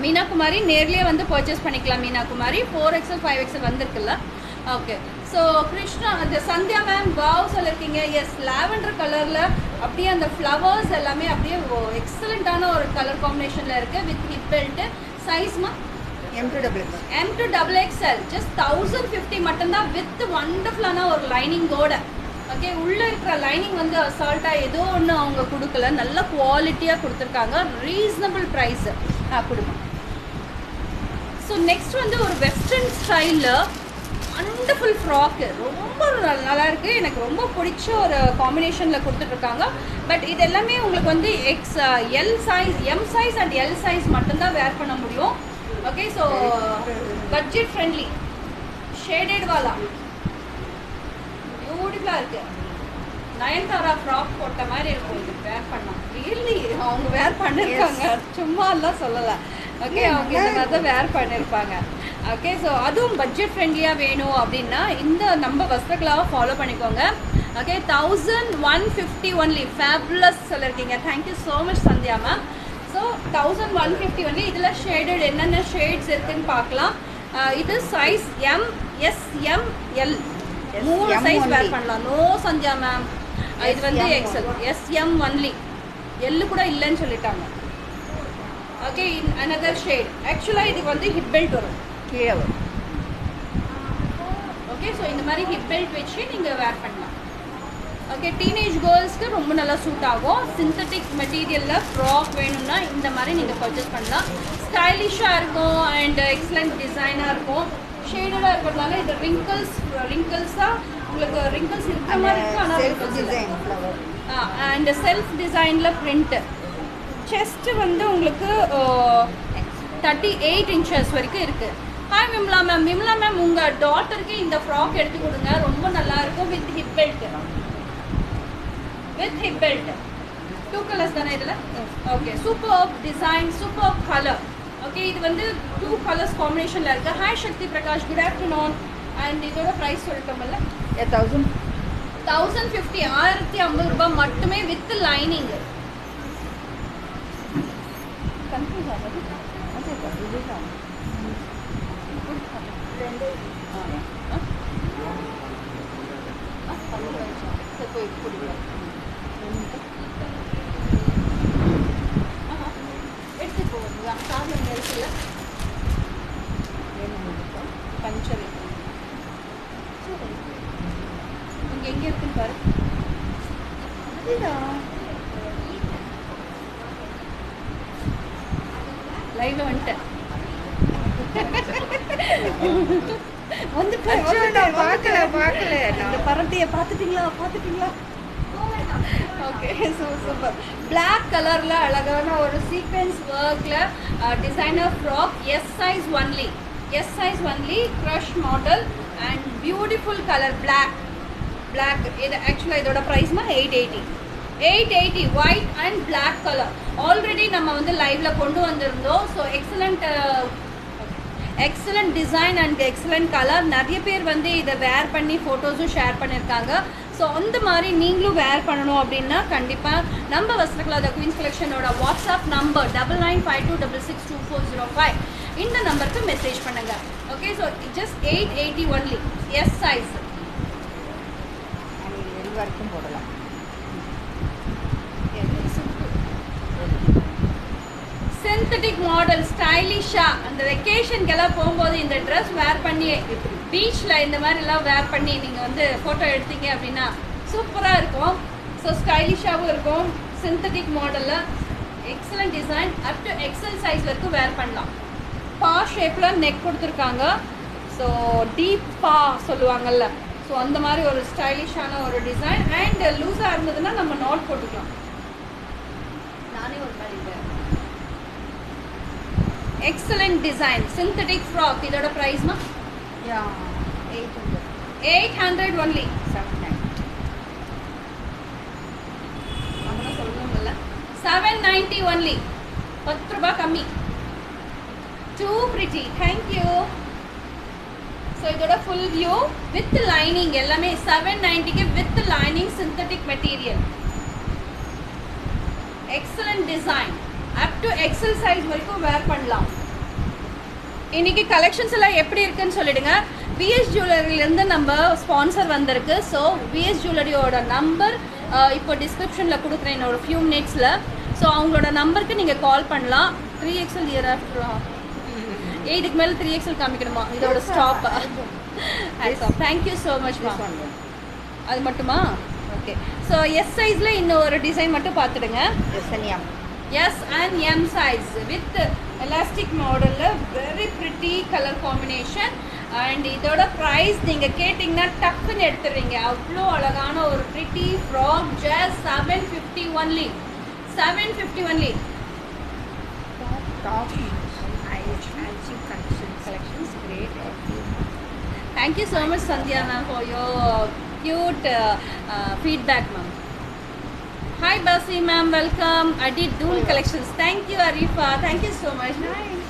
மீனா குமாரி நேர்லேயே வந்து பர்ச்சேஸ் பண்ணிக்கலாம். மீனா குமாரி 4XL 5XL வந்திருக்குல்ல. ஓகே. ஸோ கிருஷ்ணா அந்த சந்தியா மேம் வாவ் சொல்லியிருக்கீங்க. எஸ், லாவெண்டர் கலரில் அப்படியே அந்த ஃப்ளவர்ஸ் எல்லாமே அப்படியே எக்ஸலண்ட்டான ஒரு கலர் காம்பினேஷனில் இருக்குது. With hip belt. சைஸ்மா M to XXL. ஜஸ்ட் 1050 மட்டும்தான் வித் வண்டர்ஃபுல்லான ஒரு லைனிங்கோட. ஓகே. உள்ளே இருக்கிற லைனிங் வந்து அசால்ட்டாக ஏதோ ஒன்று அவங்க கொடுக்கல, நல்ல குவாலிட்டியாக கொடுத்துருக்காங்க. ரீசனபிள் ப்ரைஸ் கொடுங்க. ஸோ நெக்ஸ்ட் வந்து ஒரு வெஸ்டர்ன் ஸ்டைலில் வண்டர்ஃபுல் ஃப்ராக்கு ரொம்ப நல்லா இருக்குது. எனக்கு ரொம்ப பிடிச்ச ஒரு காம்பினேஷனில் கொடுத்துட்ருக்காங்க. பட் இது எல்லாமே உங்களுக்கு வந்து L size, M size and L size மட்டும்தான் வேர் பண்ண முடியும். Okay. So budget friendly shaded வாலா பியூட்டிஃபுல்லாக இருக்குது. நயன்தாரா ஃப்ராக் போட்ட மாதிரி இருக்கும். இது வேர் பண்ணலாம். ரியலி அவங்க வேர் பண்ணியிருக்காங்க, சும்மா எல்லாம் சொல்லலை. ஓகே. அவங்க இந்த மாதிரி தான் வேர் பண்ணியிருப்பாங்க. ஓகே. ஸோ அதுவும் பட்ஜெட் ஃப்ரெண்ட்லியாக வேணும் அப்படின்னா இந்த நம்ம வஸ்திரகலாவை ஃபாலோ பண்ணிக்கோங்க. ஓகே. 1150 ஒன்லி. ஃபேபுலஸ் சொல்லியிருக்கீங்க. Thank you so much Sandhya ma'am. So 1150 only. இதில் ஷேடட் என்னென்ன ஷேட்ஸ் இருக்குதுன்னு பார்க்கலாம். இது size M, S, M, L 3 size wear பண்ணலாம். நோ சந்தியா மேம், இது வந்து எக்ஸல் SM ஒன்லி. எல்லு கூட இல்லைன்னு சொல்லிட்டாங்க. ஓகே. Another shade. ஆக்சுவலாக இதுக்கு வந்து ஹிப் பெல்ட் வரும் கீழே வரும். ஓகே. ஸோ இந்த மாதிரி ஹிப் பெல்ட் வச்சு நீங்கள் வேர் பண்ணலாம். ஓகே. டீனேஜ் கேர்ள்ஸ்க்கு ரொம்ப நல்லா சூட் ஆகும். சிந்தட்டிக் மெட்டீரியலில் ஃப்ராக் வேணும்னா இந்த மாதிரி நீங்கள் பர்ச்சேஸ் பண்ணலாம். ஸ்டைலிஷாக இருக்கும் அண்ட் எக்ஸலண்ட் டிசைனாக இருக்கும். ஷேடடாக இருக்கிறதுனால இது ரிங்கிள்ஸாக உங்களுக்கு ரிங்கிள்ஸ் இருக்கிற மாதிரி இருக்குது. ஆனால் அண்ட் செல்ஃப் டிசைனில் பிரிண்ட்டு. செஸ்ட்டு வந்து உங்களுக்கு 38 இன்ச்சஸ் வரைக்கும் இருக்குது. Hi Vimla ma'am. Vimla ma'am உங்கள் டாட்டருக்கு இந்த ஃப்ராக் எடுத்து கொடுங்க, ரொம்ப நல்லாயிருக்கும். With hip belt. With hip belt 2 colours தானே இதில்? Okay. Super design, super colour. Okay. இது வந்து 2 கலர்ஸ் காம்பினேஷனில் இருக்குது. Hi Shakti Prakash, good afternoon. And இதோட ப்ரைஸ் சொல்லிட்டோம்ல 1050 1050 ரூபாய் மட்டுமே வித் லைனிங். கன்ஃபியூஸ் ஆகுது. எடுத்து போகுது காரணம் இருக்குல்ல. பஞ்சர் இங்கே எங்கே இருக்குன்னு பாரு. லைவ்ல வந்துட்டேன். வந்து பார்க்கல. இந்த பரட்டியை பார்த்துட்டீங்களா? ஓகே. So super. பிளாக் கலரில் அழகான ஒரு சீக்வென்ஸ் ஒர்க்கில் designer frock. S size only crush model and beautiful colour black. இது ஆக்சுவலாக இதோட ப்ரைஸ்னா 880 white and black colour. Already நம்ம வந்து லைவ்ல கொண்டு வந்திருந்தோம். So excellent design and excellent colour. நிறைய பேர் வந்து இதை வேர் பண்ணி ஃபோட்டோஸும் ஷேர் பண்ணியிருக்காங்க. ஸோ அந்த மாதிரி நீங்களும் வேர் பண்ணணும் அப்படின்னா கண்டிப்பாக நம்ம வஸ்திரகலா த குயின்ஸ் கலெக்ஷனோட வாட்ஸ்அப் நம்பர் 9952662405 இந்த நம்பருக்கு மெசேஜ் பண்ணுங்கள். Okay. So just 880 only. S size வரைக்கும் போடலாம். சிந்தட்டிக் மாடல் ஸ்டைலிஷாக அந்த வெக்கேஷனுக்கெல்லாம் போகும்போது இந்த ட்ரெஸ் வேர் பண்ணி பீச்சில் இந்த மாதிரிலாம் வேர் பண்ணி நீங்கள் வந்து ஃபோட்டோ எடுத்தீங்க அப்படின்னா சூப்பராக இருக்கும். ஸோ ஸ்டைலிஷாகவும் இருக்கும். சிந்தட்டிக் மாடலில் excellent design. Up to XL size வரைக்கும் வேர் பண்ணலாம். பா ஷேப்பில் நெக் கொடுத்துருக்காங்க. ஸோ டீப் பா சொல்லுவாங்கள்ல, ஸோ அந்த மாதிரி ஒரு ஸ்டைலிஷான ஒரு டிசைன். அண்ட் லூஸாக இருந்ததுன்னா நம்ம நாட் போட்டுக்கலாம். நானே ஒரு மாதிரி இல்லை. Excellent design synthetic frock. இதோட ப்ரைஸ்மா? யா 800. 800 ஒன்லி. 790. நம்ம சொல்லணும்ல 790 ஒன்லி. 10 ரூபாய் கம்மி. Too pretty. தேங்க்யூ. ஸோ இதோட ஃபுல் வியூ வித் லைனிங் எல்லாமே 790க்கு with lining synthetic material. Excellent design. Up to XL size வரைக்கும் வேர் பண்ணலாம். இன்னைக்கு கலெக்ஷன்ஸ் எல்லாம் எப்படி இருக்குன்னு சொல்லிடுங்க. பிஎஸ் ஜுவல்லரியிலேருந்து நம்ம ஸ்பான்சர் வந்திருக்கு. ஸோ பிஎஸ் ஜுவல்லரியோட நம்பர் இப்போ டிஸ்கிரிப்ஷனில் கொடுக்குறேன் என்னோட ஃபியூ மினிட்ஸில். ஸோ அவங்களோட நம்பருக்கு நீங்கள் கால் பண்ணலாம். 3XL இயர் ஆஃப்டர் இதுக்கு மேலே 3XL காமிக்கணுமா? இதோட ஸ்டாப். தேங்க்யூ ஸோ மச் மா. அது மட்டுமா? ஓகே. ஸோ எஸ் சைஸில் இன்னும் ஒரு டிசைன் மட்டும் பார்த்துடுங்க. S and M size with elastic மாடலில் very pretty colour combination. And இதோட ப்ரைஸ் நீங்கள் கேட்டிங்கன்னா டக்குன்னு எடுத்துடுறீங்க. அவ்வளோ அழகான ஒரு pretty frock. Just 750 only. 750 only. Collections great. Thank you so much Sandhya ma'am for your cute feedback ma'am. Hi Basi ma'am, welcome. I did Dool collections. Thank you Arifa. Thank you so much. Nice.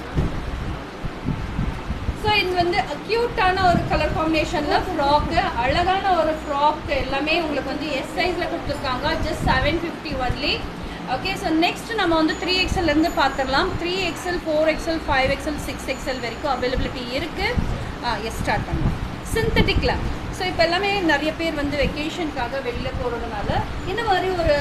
So இது வந்து க்யூட்டான ஒரு colour காம்பினேஷனில் frock. அழகான ஒரு frock. எல்லாமே உங்களுக்கு வந்து எஸ் சைஸில் கொடுத்துருக்காங்க. Just 750 only. Okay. So next நம்ம வந்து 3XLலேருந்து பார்த்துடலாம். 3XL 4XL 5XL 6XL வரைக்கும் அவைலபிலிட்டி இருக்குது. எஸ் ஸ்டார்ட் பண்ணலாம் சிந்தட்டிக்கில். ஸோ இப்போ எல்லாமே நிறைய பேர் வந்து வெக்கேஷனுக்காக வெளியில் போகிறதுனால இந்த மாதிரி ஒரு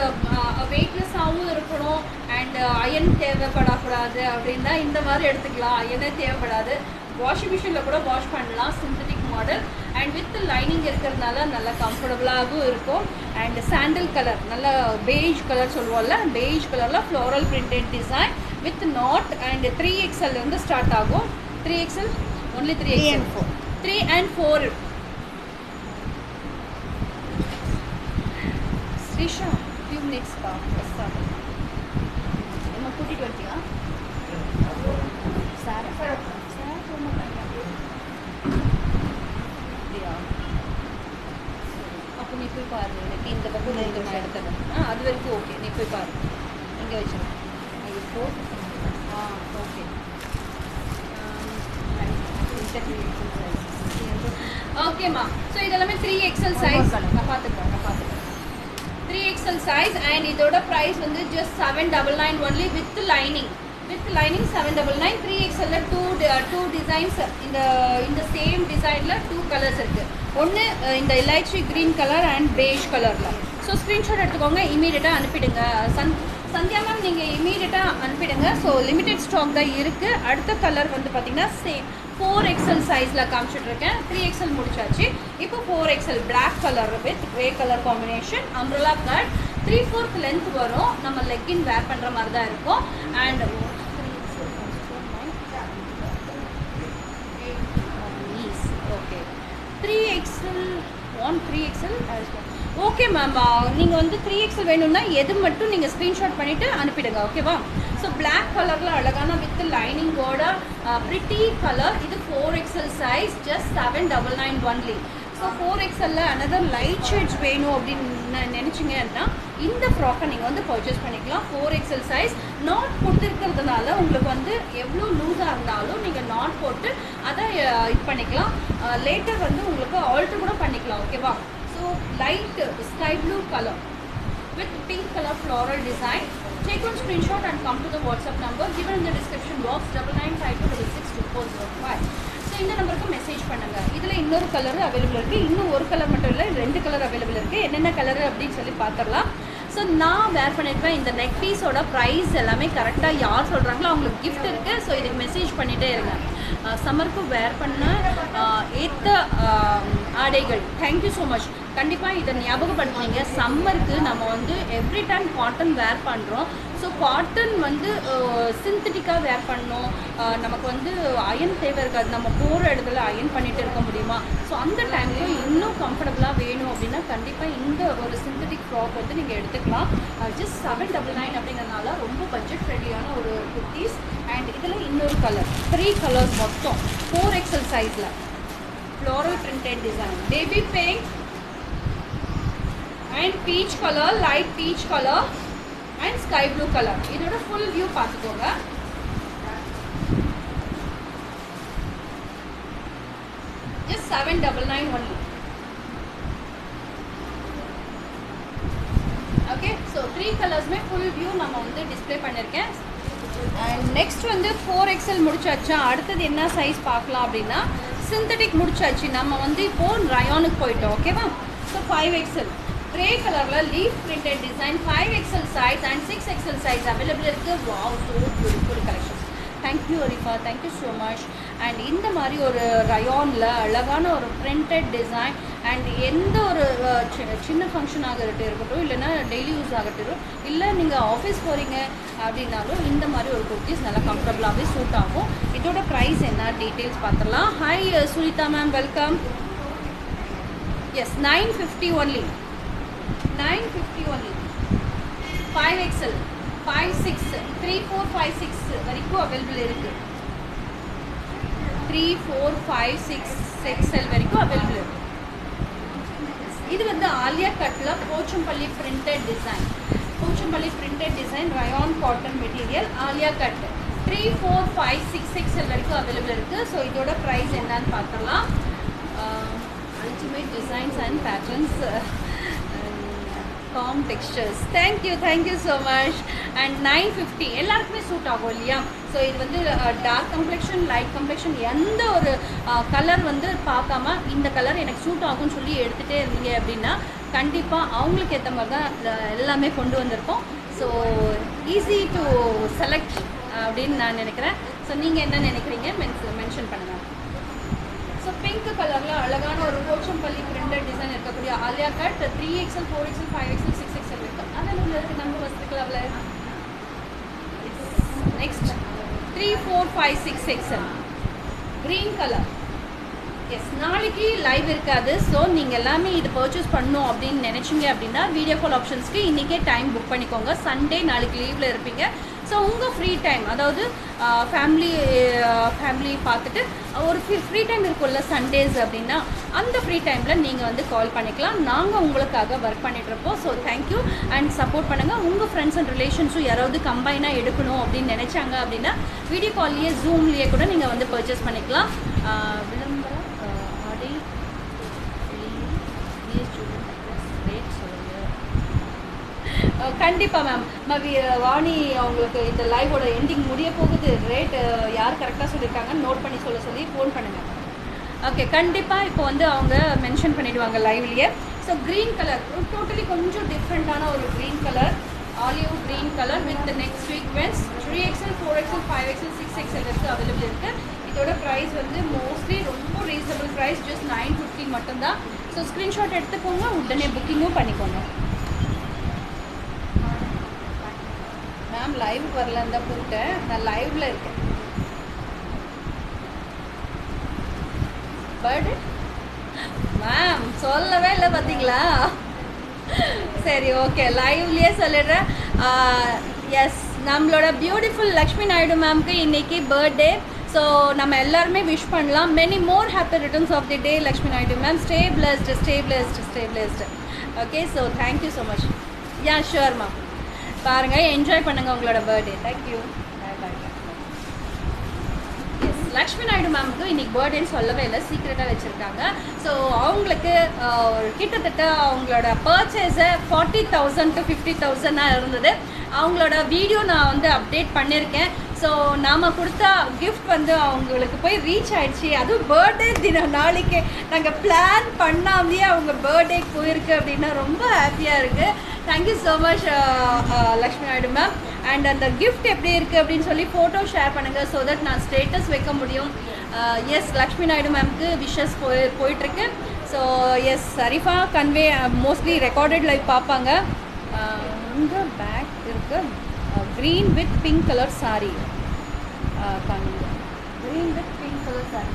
வெயிட்லெஸ்ஸாகவும் இருக்கணும் அண்ட் அயன் தேவைப்படக்கூடாது அப்படின்னா இந்த மாதிரி எடுத்துக்கலாம். அயனே தேவைப்படாது. வாஷிங் மிஷினில் கூட வாஷ் பண்ணலாம். Synthetic model and with lining இருக்கிறதுனால நல்லா கம்ஃபர்டபுளாகவும் இருக்கும். அண்ட் சாண்டில் கலர் நல்ல பெய்ஜ் கலர் சொல்லுவோம்ல, பெய்ஜ் கலரில் floral printed design with not. And 3XL வந்து ஸ்டார்ட் ஆகும். 3XL only 3XL 3 and 4. Srisha few minutes பா. நம்ம கூட்டிகிட்டு வந்துட்டியா? சார் அப்போ நீ போய் பாரு. எனக்கு இந்த பக்கம் நான் எடுத்துறேன். அது வரைக்கும் ஓகே. நீ போய் பாரு. இங்கே வச்சுருக்கேன். ஓகே. ஓகேம்மா. ஸோ இதெல்லாமே 3XL சைஸ். நான் பார்த்துக்கிறேன். 3XL சைஸ் அண்ட் இதோட ப்ரைஸ் வந்து just 799 only with lining. 799. 3XL two designs. இந்த சேம் டிசைனில் 2 கலர்ஸ் இருக்குது. ஒன்று இந்த elaichi green colour and beige கலரில். ஸோ ஸ்க்ரீன்ஷாட் எடுத்துக்கோங்க. இமீடியட்டாக அனுப்பிடுங்க. சந்தியா மேம் நீங்கள் இமீடியட்டாக அனுப்பிடுங்க. ஸோ லிமிடெட் ஸ்டாக் தான் இருக்குது. அடுத்த கலர் வந்து பார்த்திங்கன்னா 4XL சைஸில் காமிச்சிட்ருக்கேன். 3XL முடிச்சாச்சு. இப்போ 4XL black colour with grey colour combination. Umbrella cut 3/4 length வரும். நம்ம லெக்கின் வேர் பண்ணுற மாதிரி தான் இருக்கும். And okay 3XL 3XL okay ma'am. நீங்கள் வந்து 3XL வேணும்னா எது மட்டும் நீங்கள் ஸ்க்ரீன்ஷாட் பண்ணிவிட்டு அனுப்பிடுங்க. ஓகேவா? ஸோ பிளாக் கலரில் அழகான வித் லைனிங்கோட ப்ரிட்டி கலர். இது 4XL size. Just 799 only. So 4XL another light shades வேணும் அப்படின்னு நினச்சிங்கன்னா இந்த ஃப்ராக்கை நீங்கள் வந்து பர்ச்சேஸ் பண்ணிக்கலாம். 4XL size. நாட் கொடுத்துருக்கிறதுனால உங்களுக்கு வந்து எவ்வளோ லூஸாக இருந்தாலும் நீங்கள் நாட் போட்டு அதை இது பண்ணிக்கலாம். லேட்டர் வந்து உங்களுக்கு ஆல்ட்ரு கூட பண்ணிக்கலாம். ஓகேவா? So light sky blue colour with pink color floral design. Take one screenshot and come to the WhatsApp number given in the description box 9952662405. So இந்த நம்பருக்கு மெசேஜ் பண்ணுங்கள். இதில் இன்னொரு கலர் அவைலபிள் இருக்குது. இன்னும் ஒரு கலர் மட்டும் இல்லை, 2 கலர் அவைலபிள் இருக்குது. என்னென்ன கலர் அப்படின்னு சொல்லி பார்த்துடலாம். ஸோ நான் வேர் பண்ணியிருப்பேன். இந்த நெக் பீஸோட ப்ரைஸ் எல்லாமே கரெக்டாக யார் சொல்கிறாங்களோ அவங்களுக்கு கிஃப்ட் இருக்குது. ஸோ இதுக்கு மெசேஜ் பண்ணிகிட்டே இருங்க. சம்மருக்கு வேர் பண்ண ஏற்ற ஆடைகள். Thank you so much. கண்டிப்பாக இதை ஞாபகப்படுத்துனீங்க. சம்மருக்கு நம்ம வந்து எவ்ரி டைம் காட்டன் வேர் பண்ணுறோம். ஸோ காட்டன் வந்து சிந்தட்டிக்காக வேர் பண்ணோம், நமக்கு வந்து அயன் தேவை இருக்காது, நம்ம போகிற இடத்துல அயன் பண்ணிகிட்டு இருக்க முடியுமா? ஸோ அந்த டைமுக்கு இன்னும் கம்ஃபர்டபுளாக வேணும் அப்படின்னா கண்டிப்பாக இந்த ஒரு சிந்தட்டிக் ஃப்ராக் வந்து நீங்கள் எடுத்துக்கலாம். ஜஸ்ட் 799 அப்படிங்கிறதுனால ரொம்ப பட்ஜெட் ஃப்ரெண்ட்லியான ஒரு குர்த்திஸ். அண்ட் இதில் இன்னொரு கலர், 3 கலர்ஸ் மொத்தம் 4XL சைஸில் floral printed design, baby pink and peach colour, light peach colour and sky blue colour. இதோட ஃபுல் வியூ பார்த்துக்கோங்க. Just 799 only. ஓகே, ஸோ 3 கலர்ஸுமே ஃபுல் வியூ நம்ம வந்து டிஸ்பிளே பண்ணியிருக்கேன். அண்ட் நெக்ஸ்ட் வந்து 4XL முடிச்சாச்சா, அடுத்தது என்ன சைஸ் பார்க்கலாம் அப்படின்னா சிந்தட்டிக் முடிச்சாச்சு. நம்ம வந்து இப்போது ரயானுக்கு போயிட்டோம். ஓகேவா? ஸோ 5XL கிரே கலரில் leaf printed design, 5XL size and 6XL size available இருக்குது. Wow, so beautiful collections. Thank you Arifa, thank you so much. And இந்த மாதிரி ஒரு ரயானில் அழகான ஒரு பிரிண்டட் டிசைன் அண்ட் எந்த ஒரு சின்ன ஃபங்க்ஷன் இருக்கட்டும், இல்லைன்னா டெய்லி யூஸ் ஆகட்டும், இல்லை நீங்கள் ஆஃபீஸ் போகிறீங்க அப்படின்னாலும் இந்த மாதிரி ஒரு குர்த்திஸ் நல்லா கம்ஃபர்டபுளாகவே சூட் ஆகும். இதோட ப்ரைஸ் என்ன டீட்டெயில்ஸ் பார்த்துடலாம். Hi Sunitha ma'am, welcome. Yes, 950 only. 950 only. 5XL, 5, 6, 3, 4, 5, 6 வரைக்கும் அவைலபிள் இருக்கு. 3, 4, 5, 6XL வரைக்கும் அவைலபிள் இருக்கு. இது வந்து ஆலியா கட்ல Pochampally printed design, Pochampally printed design, rayon cotton material, Alia cut. 3, 4, 5, 6XL வரைக்கும் அவைலபிள் இருக்கு. ஸோ இதோட ப்ரைஸ் என்னன்னு பார்க்கலாம். Ultimate designs and patterns, calm textures. thank you so much. and 950 எல்லாருக்குமே சூட் ஆகும் இல்லையா? ஸோ இது வந்து டார்க் கம்ப்ளெக்ஷன், லைட் கம்ப்ளெக்ஷன், எந்த ஒரு கலர் வந்து பார்க்காம இந்த கலர் எனக்கு சூட் ஆகும்னு சொல்லி எடுத்துகிட்டே இருந்தீங்க அப்படின்னா கண்டிப்பாக அவங்களுக்கு ஏற்ற மாதிரி தான் எல்லாமே கொண்டு வந்திருக்கோம். ஸோ ஈஸி டு செலக்ட் அப்படின்னு நான் நினைக்கிறேன். ஸோ நீங்கள் என்ன நினைக்கிறீங்க மென்ஷன் பண்ணுங்கள். ஸோ பிங்க் கலரில் அழகான ஒரு போச்சம்பள்ளி பிரிண்டட் டிசைன் இருக்கக்கூடிய Alia cut 3XL, 4XL, 5XL, 6XL இருக்குது. அதில் இருக்குது நம்ம வசதிகள் அவ்வளோ. Next 3, 4, 5, 6XL green colour. Yes, நாளைக்கு லைவ் இருக்காது. ஸோ நீங்கள் எல்லாமே இது பர்ச்சேஸ் பண்ணணும் அப்படின்னு நினச்சிங்க அப்படின்னா வீடியோ கால் ஆப்ஷன்ஸ்க்கு இன்றைக்கே டைம் புக் பண்ணிக்கோங்க. சண்டே நாளைக்கு லீவில் இருப்பீங்க. ஸோ உங்கள் ஃப்ரீ டைம், அதாவது ஃபேமிலி பார்த்துட்டு ஒரு ஃப்ரீ டைம் இருக்கும்ல சண்டேஸ் அப்படின்னா, அந்த ஃப்ரீ டைமில் நீங்கள் வந்து கால் பண்ணிக்கலாம். நாங்கள் உங்களுக்காக ஒர்க் பண்ணிகிட்ருப்போம். ஸோ தேங்க்யூ அண்ட் சப்போர்ட் பண்ணுங்கள். உங்கள் ஃப்ரெண்ட்ஸ் அண்ட் ரிலேஷன்ஸும் யாராவது கம்பைனாக எடுக்கணும் அப்படின்னு நினச்சாங்க அப்படின்னா வீடியோ கால்லையே ஜூம்லேயே கூட நீங்கள் வந்து பர்ச்சேஸ் பண்ணிக்கலாம். விளம்பரம் ஆடை கண்டிப்பாக மேம். வாணி அவங்களுக்கு இந்த லைவோட எண்டிங் முடிய போகுது. ரேட் யார் கரெக்டாக சொல்லியிருக்காங்கன்னு நோட் பண்ணி சொல்லி ஃபோன் பண்ணுங்கள். ஓகே, கண்டிப்பாக இப்போ வந்து அவங்க மென்ஷன் பண்ணிவிடுவாங்க லைவ்லேயே. ஸோ க்ரீன் கலர் டோட்டலி கொஞ்சம் டிஃப்ரெண்ட்டான ஒரு green colour, olive green colour with next sequence. 3XL, 4XL, 5XL, 6XL இருக்குது அவைலபிள் இருக்குது. இதோட ப்ரைஸ் வந்து மோஸ்ட்லி ரொம்ப ரீசனபிள் ப்ரைஸ், ஜஸ்ட் 950 மட்டும்தான். ஸோ ஸ்க்ரீன்ஷாட் எடுத்துக்கோங்க, உடனே புக்கிங்கும் பண்ணிக்கோங்க. மேம் லைவ் வரலன்னு தான் கூப்பிட்டேன், நான் லைவில் இருக்கேன். பர்டு மேம் சொல்லவே இல்லை பார்த்தீங்களா? சரி, ஓகே, லைவ்லேயே சொல்லிடுறேன். எஸ், நம்மளோட பியூட்டிஃபுல் லக்ஷ்மி நாயுடு மேம்க்கு இன்றைக்கி பர்த்டே. ஸோ நம்ம எல்லாருமே விஷ் பண்ணலாம். Many more happy returns of the day Lakshmi Naidu ma'am. Stay blessed, stay blessed, stay blessed. Okay, so thank you so much. Yeah sure ma'am. பாருங்கள், என்ஜாய் பண்ணுங்கள் உங்களோட birthday. Thank you. Yes, Lakshmi Naidu மேமுக்கு இன்றைக்கி பர்த்டேன்னு சொல்லவே இல்லை, சீக்ரெட்டாக வச்சுருக்காங்க. ஸோ அவங்களுக்கு கிட்டத்தட்ட அவங்களோட பர்ச்சேஸை 40,000 to 50,000 இருந்தது. அவங்களோட வீடியோ நான் வந்து அப்டேட் பண்ணியிருக்கேன். ஸோ நாம் கொடுத்த கிஃப்ட் வந்து அவங்களுக்கு போய் ரீச் ஆகிடுச்சி. அதுவும் பர்த்டே தினம் நாளைக்கு நாங்கள் பிளான் பண்ணாமையே அவங்க பர்த்டேக்கு போயிருக்கு அப்படின்னா ரொம்ப ஹாப்பியாக இருக்குது. Thank you so much Lakshmi Naidu ma'am. And அந்த கிஃப்ட் எப்படி இருக்குது அப்படின்னு சொல்லி ஃபோட்டோ ஷேர் பண்ணுங்கள், ஸோ தட் நான் ஸ்டேட்டஸ் வைக்க முடியும். எஸ், லக்ஷ்மி நாயுடு மேம்க்கு விஷஸ் போயிட்டுருக்கு. ஸோ ஸோ எஸ் சரிஃபா கன்வே மோஸ்ட்லி ரெக்கார்டட் லைவ் பார்ப்பாங்க. இந்த பேக் இருக்கு green with pink colour sari காணுங்க. Green with pink colour sari.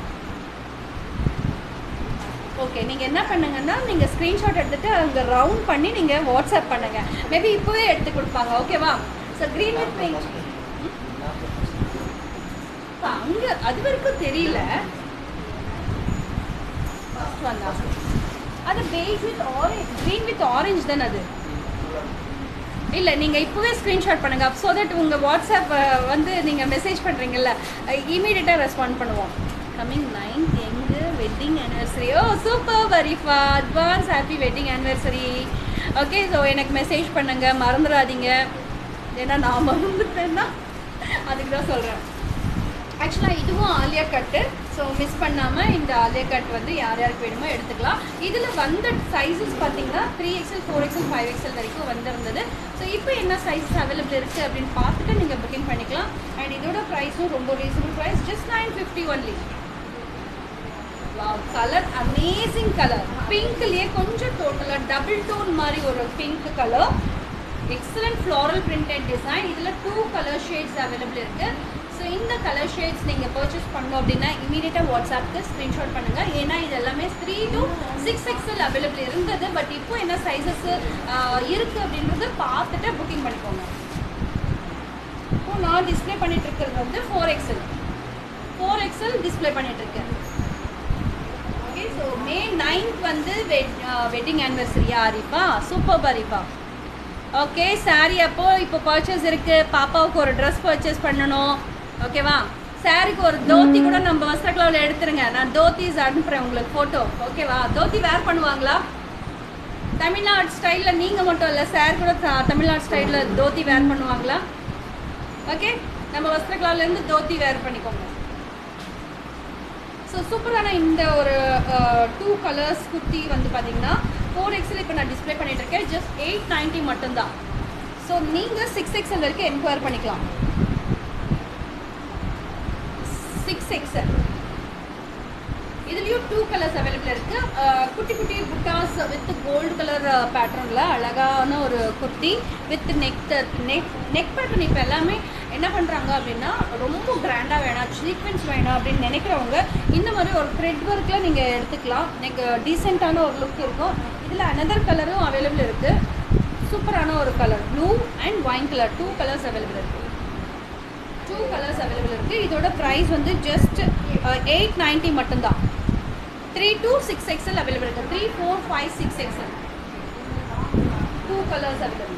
Okay, நீங்கள் என்ன பண்ணுங்கன்னா நீங்கள் ஸ்க்ரீன்ஷாட் எடுத்துகிட்டு அங்கே ரவுண்ட் பண்ணி நீங்கள் வாட்ஸ்அப் பண்ணுங்கள். மேபி இப்போவே எடுத்து கொடுப்பாங்க. ஓகேவா? ஸோ க்ரீன் வித் பிங்க் அங்கே அது வரைக்கும் தெரியல. ஃபர்ஸ்ட் வந்தா அது beige with orange, green with orange தானே அது. இல்லை, நீங்கள் இப்போவே ஸ்க்ரீன்ஷாட் பண்ணுங்கள். ஸோ தட் உங்கள் வாட்ஸ்அப் வந்து நீங்கள் மெசேஜ் பண்ணுறீங்கல்ல, இமீடியட்டாக ரெஸ்பாண்ட் பண்ணுவோம். கம்மிங் 9th எங்கள் wedding anniversary. Oh super Varifa, advance happy wedding anniversary. Okay, so எனக்கு மெசேஜ் பண்ணுங்கள், மறந்துடாதீங்க. ஏன்னா நான் மறந்துட்டேன்னா அதுக்கு தான் சொல்கிறேன். ஆக்சுவலாக இதுவும் ஆலியா கட்டு. ஸோ மிஸ் பண்ணாமல் இந்த ஆலியா கட் வந்து யார் யாருக்கு வேணுமோ எடுத்துக்கலாம். இதில் வந்த சைஸஸ் பார்த்தீங்கன்னா 3XL 4XL 5XL வரைக்கும் வந்திருந்தது. ஸோ இப்போ என்ன சைஸஸ் அவைலபிள் இருக்குது அப்படின்னு பார்த்துட்டு நீங்கள் புக்கிங் பண்ணிக்கலாம். அண்ட் இதோட ப்ரைஸும் ரொம்ப reasonable price, just 950 only. Colour amazing colour, பிங்க்லேயே கொஞ்சம் டோட்டலாக டபுள் டோன் மாதிரி ஒரு pink colour. Excellent floral printed design. இதில் 2 கலர் ஷேட்ஸ் அவைலபிள் இருக்குது. ஸோ இந்த கலர் ஷேட்ஸ் நீங்கள் பர்ச்சேஸ் பண்ணோம் அப்படின்னா இமீடியட்டாக வாட்ஸ்அப்புக்கு ஸ்க்ரீன்ஷாட் பண்ணுங்கள். ஏன்னா இது எல்லாமே 3 to 6XL அவைலபிள் இருந்தது. பட் இப்போ என்ன சைஸஸ் இருக்குது அப்படின்றத பார்த்துட்டு புக்கிங் பண்ணிக்கோங்க. இப்போ நான் டிஸ்பிளே பண்ணிட்டு இருக்கிறது வந்து 4XL டிஸ்பிளே பண்ணிட்டு இருக்கேன். ஓகே, ஸோ May 9th வந்து வெட்டிங் ஆனிவர்சரியா அரிப்பா? சூப்பர் அரிப்பா. ஓகே, சாரீ அப்போ இப்போ பர்ச்சேஸ் இருக்குது. பாப்பாவுக்கு ஒரு ட்ரெஸ் பர்ச்சேஸ் பண்ணணும். ஓகேவா? சாரிக்கு ஒரு தோத்தி கூட நம்ம வஸ்திரக்கலாவில் எடுத்துருங்க. நான் தோத்திஸ் அனுப்புகிறேன் உங்களுக்கு ஃபோட்டோ. ஓகேவா? தோத்தி வேர் பண்ணுவாங்களா? தமிழ்நாடு ஸ்டைலில் நீங்கள் மட்டும் இல்லை, சார் கூட தமிழ்நாடு ஸ்டைலில் தோத்தி வேர் பண்ணுவாங்களா? ஓகே, நம்ம வஸ்திரக்கலாவிலேருந்து தோத்தி வேர் பண்ணிக்கோங்க. ஸோ சூப்பரான இந்த ஒரு 2 கலர்ஸ் குர்த்தி வந்து பார்த்தீங்கன்னா 4XL இப்போ நான் டிஸ்பிளே பண்ணிட்டு இருக்கேன். ஜஸ்ட் 890 மட்டும்தான். ஸோ நீங்கள் 6XL வரைக்கும் என்கொயர் பண்ணிக்கலாம். 6XL இதுலேயும் 2 கலர்ஸ் அவைலபிள் இருக்குது. குட்டி குட்டி புட்டாஸ் வித் கோல்டு கலர் பேட்டர்னில் அழகான ஒரு குர்த்தி வித் நெக் பேட்டர்ன். இப்போ எல்லாமே என்ன பண்ணுறாங்க அப்படின்னா ரொம்ப கிராண்டாக வேணாம், சீக்வென்ஸ் வேணும் அப்படின்னு நினைக்கிறவங்க இந்த மாதிரி ஒரு த்ரெட் ஒர்க்கில் நீங்கள் எடுத்துக்கலாம். எனக்கு டீசெண்டான ஒரு லுக் இருக்கும். இதில் அனதர் கலரும் அவைலபிள் இருக்குது. சூப்பரான ஒரு colour, blue and wine colour, 2 colours available இருக்குது. 2 கலர்ஸ் அவைலபிள் இருக்குது. இதோட ப்ரைஸ் வந்து ஜஸ்ட் 890 மட்டும்தான். 3 to 6XL அவைலபிள் இருக்குது. 3, 4, 5, 6XL 2 colours available.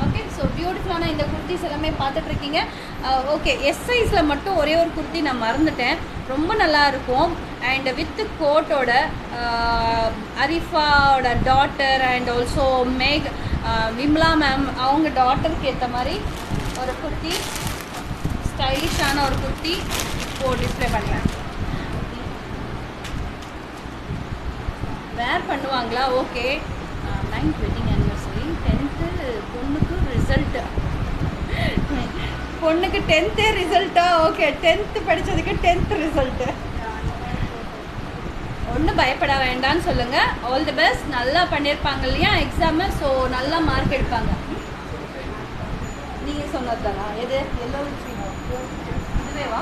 Okay, so பியூட்டிஃபுல்லான இந்த குர்த்திஸ் எல்லாமே பார்த்துட்ருக்கீங்க. ஓகே, எஸ் சைஸில் மட்டும் ஒரே ஒரு குர்த்தி நான் மறந்துட்டேன். ரொம்ப நல்லா இருக்கும். அண்ட் வித் கோட்டோட அரிஃபாவோட daughter and also Vimla ma'am அவங்க டாட்டருக்கு ஏற்ற மாதிரி ஒரு குர்த்தி, ஸ்டைலிஷான ஒரு குர்த்தி டிஸ்பிளே பண்ணுறேன். வேர் பண்ணுவாங்களா? Okay, 9th wedding anniversary, 10th பொண்ணுக்கு ரிசல்ட்டு. பொண்ணுக்கு 10th ரிசல்ட்டா? Okay, 10th படித்ததுக்கு 10th result. ஒன்றும் பயப்பட வேண்டாம்னு சொல்லுங்கள். All the best. நல்லா பண்ணியிருப்பாங்க இல்லையா எக்ஸாமு? ஸோ நல்லா மார்க் எடுப்பாங்க. நீங்கள் சொன்னது தானா? எது எல்லோ இதுவேவா?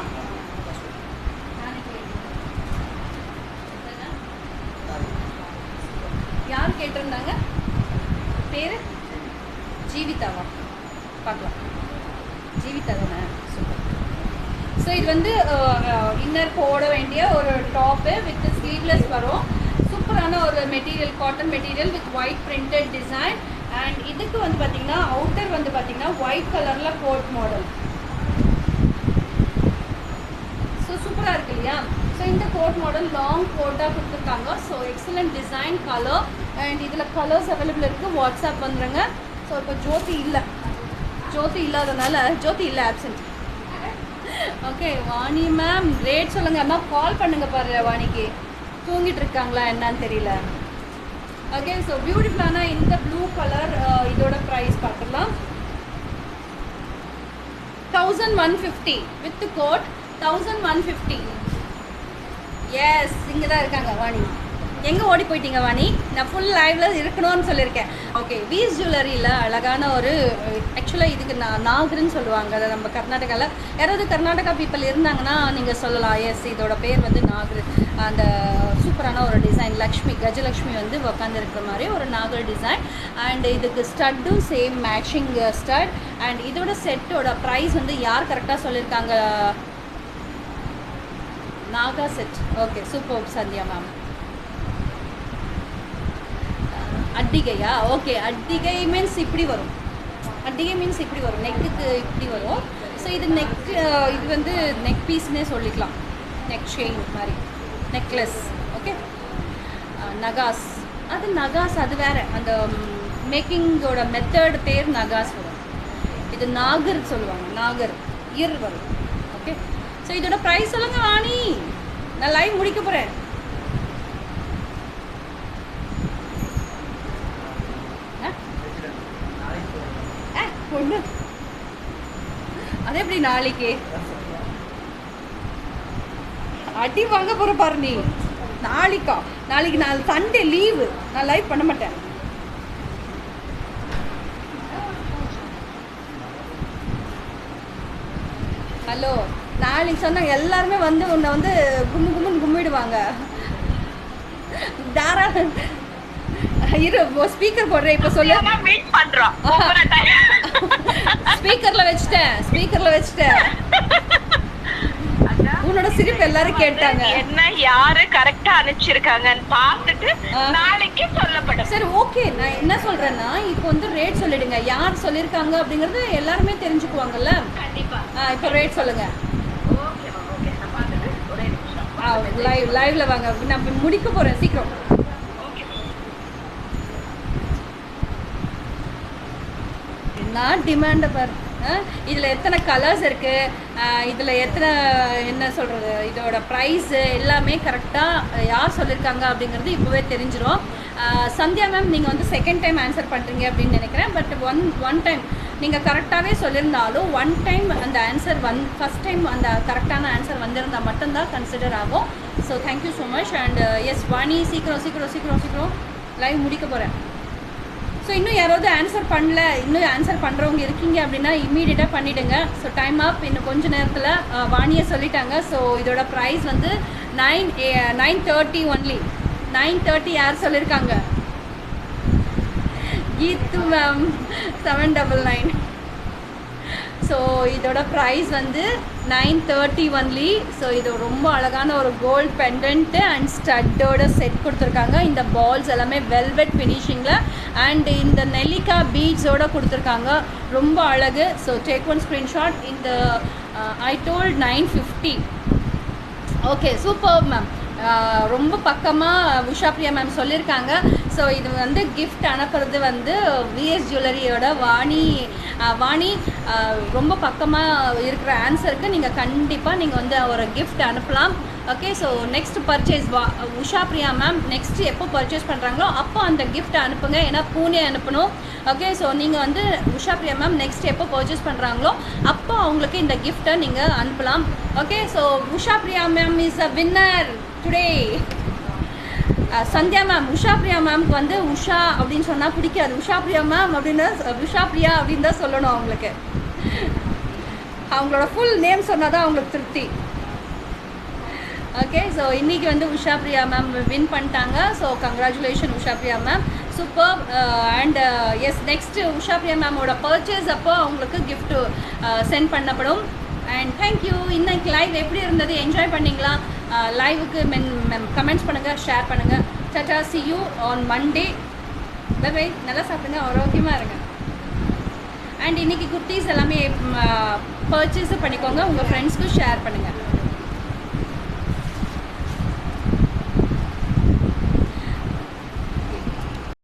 யார் கேட்டிருந்தாங்க? பேர் ஜீவிதாவா? பார்க்கலாம். ஜீவிதா தானே? சூப்பர். ஸோ இது வந்து இன்னர் போட வேண்டிய ஒரு டாப்பு வித் ஸ்லீவ்லெஸ் வரும். சூப்பரான ஒரு material, cotton material with white printed design. And இதுக்கு வந்து பார்த்தீங்கன்னா அவுட்டர் வந்து பார்த்தீங்கன்னா ஒயிட் கலரில் கோட் மாடல். ஸோ சூப்பராக இருக்கு இல்லையா? ஸோ இந்த கோட் மாடல் லாங் கோட்டாக கொடுத்துருக்காங்க. So excellent design, colour. And இதில் கலர்ஸ் அவைலபிள் இருக்குது. வாட்ஸ்அப் வந்துடுங்க. ஸோ இப்போ ஜோதி இல்லாதனால ஜோதி இல்லை, absent. Okay, Vani ma'am rate சொல்லுங்கள். அம்மா கால் பண்ணுங்கள் பாரு. வாணிக்கு தூங்கிட்டு இருக்காங்களா என்னன்னு தெரியல. ஓகே, ஸோ பியூட்டிஃபுல்லான இந்த ப்ளூ கலர் இதோட ப்ரைஸ் பார்த்துடலாம். 1150 வித் கோட் 1150. எஸ் இங்கே தான் இருக்காங்க வாணி. எங்கே ஓடி போயிட்டீங்க வாணி? நான் ஃபுல் லைவ்ல இருக்கணும்னு சொல்லியிருக்கேன். ஓகே, வீஸ் ஜுவல்லரியில் அழகான ஒரு ஆக்சுவலாக இதுக்கு நாகர்னு சொல்லுவாங்க. அதை நம்ம கர்நாடகாவில் யாராவது கர்நாடகா பீப்புள் இருந்தாங்கன்னா நீங்கள் சொல்லலாம். எஸ், இதோட பேர் வந்து நாகர். அந்த சூப்பரான ஒரு டிசைன் லக்ஷ்மி கஜலக்ஷ்மி வந்து உட்காந்துருக்கிற மாதிரி ஒரு நாகர் டிசைன். அண்ட் இதுக்கு ஸ்டட்டும் சேம் மேட்சிங் ஸ்டட். அண்ட் இதோட செட்டோட ப்ரைஸ் வந்து யார் கரெக்டாக சொல்லியிருக்காங்க? Naga set. Okay, super Sandhya ma'am. அட்டிகையா? ஓகே, அட்டிகை மீன்ஸ் இப்படி வரும். அட்டிகை மீன்ஸ் இப்படி வரும், நெக்குக்கு இப்படி வரும். ஸோ இது நெக், இது வந்து நெக் பீஸ்னே சொல்லிக்கலாம். நெக் செயின் மாதிரி, நெக்லஸ். ஓகே, நகாஸ். அது நகாஸ், அது வேறு. அந்த மேக்கிங்கோட மெத்தட் பேர் நகாஸ் வரும். இது நாகர் சொல்லுவாங்க. நாகர் இயர் வரும். ஓகே, ஸோ இதோட ப்ரைஸ் சொல்லுங்க வாணி, நான் லைவ் முடிக்க போகிறேன். பொண்ணு அது எப்படி நாளைக்கு அடி வாங்க போற பாரு நீ. நாளைக்கா? நாளைக்கு நான் சண்டே லீவு, நான் லைவ் பண்ண மாட்டேன். ஹலோ, நாளைக்கு சொன்னாங்க எல்லாருமே வந்து உன்னை வந்து கும்முன்னு கும்மிடுவாங்க. தாராள இரு, ஸ்பீக்கர் போடுறேன். இப்போ சொல்லு. வெயிட் பண்றோம். ஸ்பீக்கர்ல வச்சிட்டேன். உன்னோட சிரிப்பு எல்லாரும் கேட்டாங்க. என்ன யாரு கரெக்டா அனுப்பிச்சிருக்காங்கன்னு பார்த்துட்டு நாளைக்கு சொல்லப்படும். சரி, ஓகே. நான் என்ன சொல்றேன்னா, இப்போ வந்து ரேட் சொல்லிடுங்க. யார் சொல்லியிருக்காங்க அப்படிங்கறது எல்லாருமே தெரிஞ்சுக்குவாங்கல்ல. கண்டிப்பா. இப்போ ரேட் சொல்லுங்க. ஓகே ஓகே, நான் பார்த்துட்டு ஒரே நிமிஷம். லைவ்ல வாங்க, நான் முடிக்க போறேன் சீக்கிரம். நான் டிமாண்டை பாரு. இதில் எத்தனை கலர்ஸ் இருக்குது, இதில் எத்தனை என்ன சொல்கிறது, இதோட ப்ரைஸு எல்லாமே கரெக்டாக யார் சொல்லியிருக்காங்க அப்படிங்கிறது இப்போவே தெரிஞ்சிடும். சந்தியா மேம், நீங்கள் வந்து செகண்ட் டைம் ஆன்சர் பண்ணுறீங்க அப்படின்னு நினைக்கிறேன். பட் ஒன் டைம் நீங்கள் கரெக்டாகவே சொல்லியிருந்தாலும் ஒன் டைம் அந்த ஆன்சர் ஃபஸ்ட் டைம் அந்த கரெக்டான ஆன்சர் வந்திருந்தால் மட்டும்தான் கன்சிடர் ஆகும். So thank you so much. And yes Vani, சீக்கிரம் லைவ் முடிக்க போகிறேன். ஸோ இன்னும் யாராவது ஆன்சர் பண்ணல, இன்னும் ஆன்சர் பண்ணுறவங்க இருக்கீங்க அப்படின்னா இம்மீடியட்டாக பண்ணிவிடுங்க. ஸோ டைம் அப். இன்னும் கொஞ்சம் நேரத்தில் வாணியை சொல்லிட்டாங்க. ஸோ இதோட ப்ரைஸ் வந்து 9:30 ஒன்லி. 9:30 யார் சொல்லியிருக்காங்க? கீத்து மேம் 799. ஸோ இதோட ப்ரைஸ் வந்து 9:30 ஒன்லி. ஸோ இது ரொம்ப அழகான ஒரு கோல்ட் பெண்டன்ட்டு அண்ட் ஸ்டட்டோட செட் கொடுத்துருக்காங்க. இந்த பால்ஸ் எல்லாமே வெல்வெட் ஃபினிஷிங்கில் அண்ட் இந்த நெல்லிக்கா பீட்ஸோடு கொடுத்துருக்காங்க. ரொம்ப அழகு. So take one screenshot. இந்த I told 950. Okay, super ma'am. ரொம்ப பக்கமாக உஷா பிரியா மேம் சொல்லியிருக்காங்க. ஸோ இது வந்து கிஃப்ட் அனுப்புறது வந்து விஎஸ் ஜுவல்லரியோட வாணி ரொம்ப பக்கமாக இருக்கிற ஆன்சருக்கு நீங்கள் கண்டிப்பாக நீங்கள் வந்து ஒரு கிஃப்ட் அனுப்பலாம். Okay, so next purchase Usha Priya ma'am next எப்போ பர்ச்சேஸ் பண்ணுறாங்களோ அப்போ அந்த கிஃப்ட் அனுப்புங்க. ஏன்னா பூனே அனுப்பணும். ஓகே, ஸோ நீங்கள் வந்து உஷா பிரியா மேம் நெக்ஸ்ட் எப்போ பர்ச்சேஸ் பண்ணுறாங்களோ அப்போ அவங்களுக்கு இந்த கிஃப்ட்டை நீங்கள் அனுப்பலாம். Okay, so Usha Priya ma'am is a winner today. Sandhya ma'am, Usha Priya மேம்க்கு வந்து உஷா அப்படின்னு சொன்னால் பிடிக்காது. உஷா பிரியா மேம் அப்படின்னா உஷா பிரியா அப்படின்னு தான் சொல்லணும். அவங்களுக்கு அவங்களோட ஃபுல் நேம் சொன்னால் தான் அவங்களுக்கு திருப்தி. ஓகே, ஸோ இன்றைக்கி வந்து உஷா பிரியா மேம் வின் பண்ணிட்டாங்க. So congratulation Usha Priya ma'am, super. And yes, next Usha Priya மேமோட பர்ச்சேஸ் அப்போ அவங்களுக்கு கிஃப்ட்டு சென்ட் பண்ணப்படும். And thank you. இன்னைக்கு லைவ் எப்படி இருந்தது? என்ஜாய் பண்ணிங்களா? லைவுக்கு கமெண்ட்ஸ் பண்ணுங்கள், ஷேர் பண்ணுங்கள். Tata, see you on Monday. Bye bye. நல்லா சாப்பிடுங்க, ஆரோக்கியமாக இருங்க. அண்ட் இன்றைக்கி குர்த்தீஸ் எல்லாமே பர்ச்சேஸ் பண்ணிக்கோங்க, உங்கள் ஃப்ரெண்ட்ஸ்க்கு ஷேர் பண்ணுங்கள்.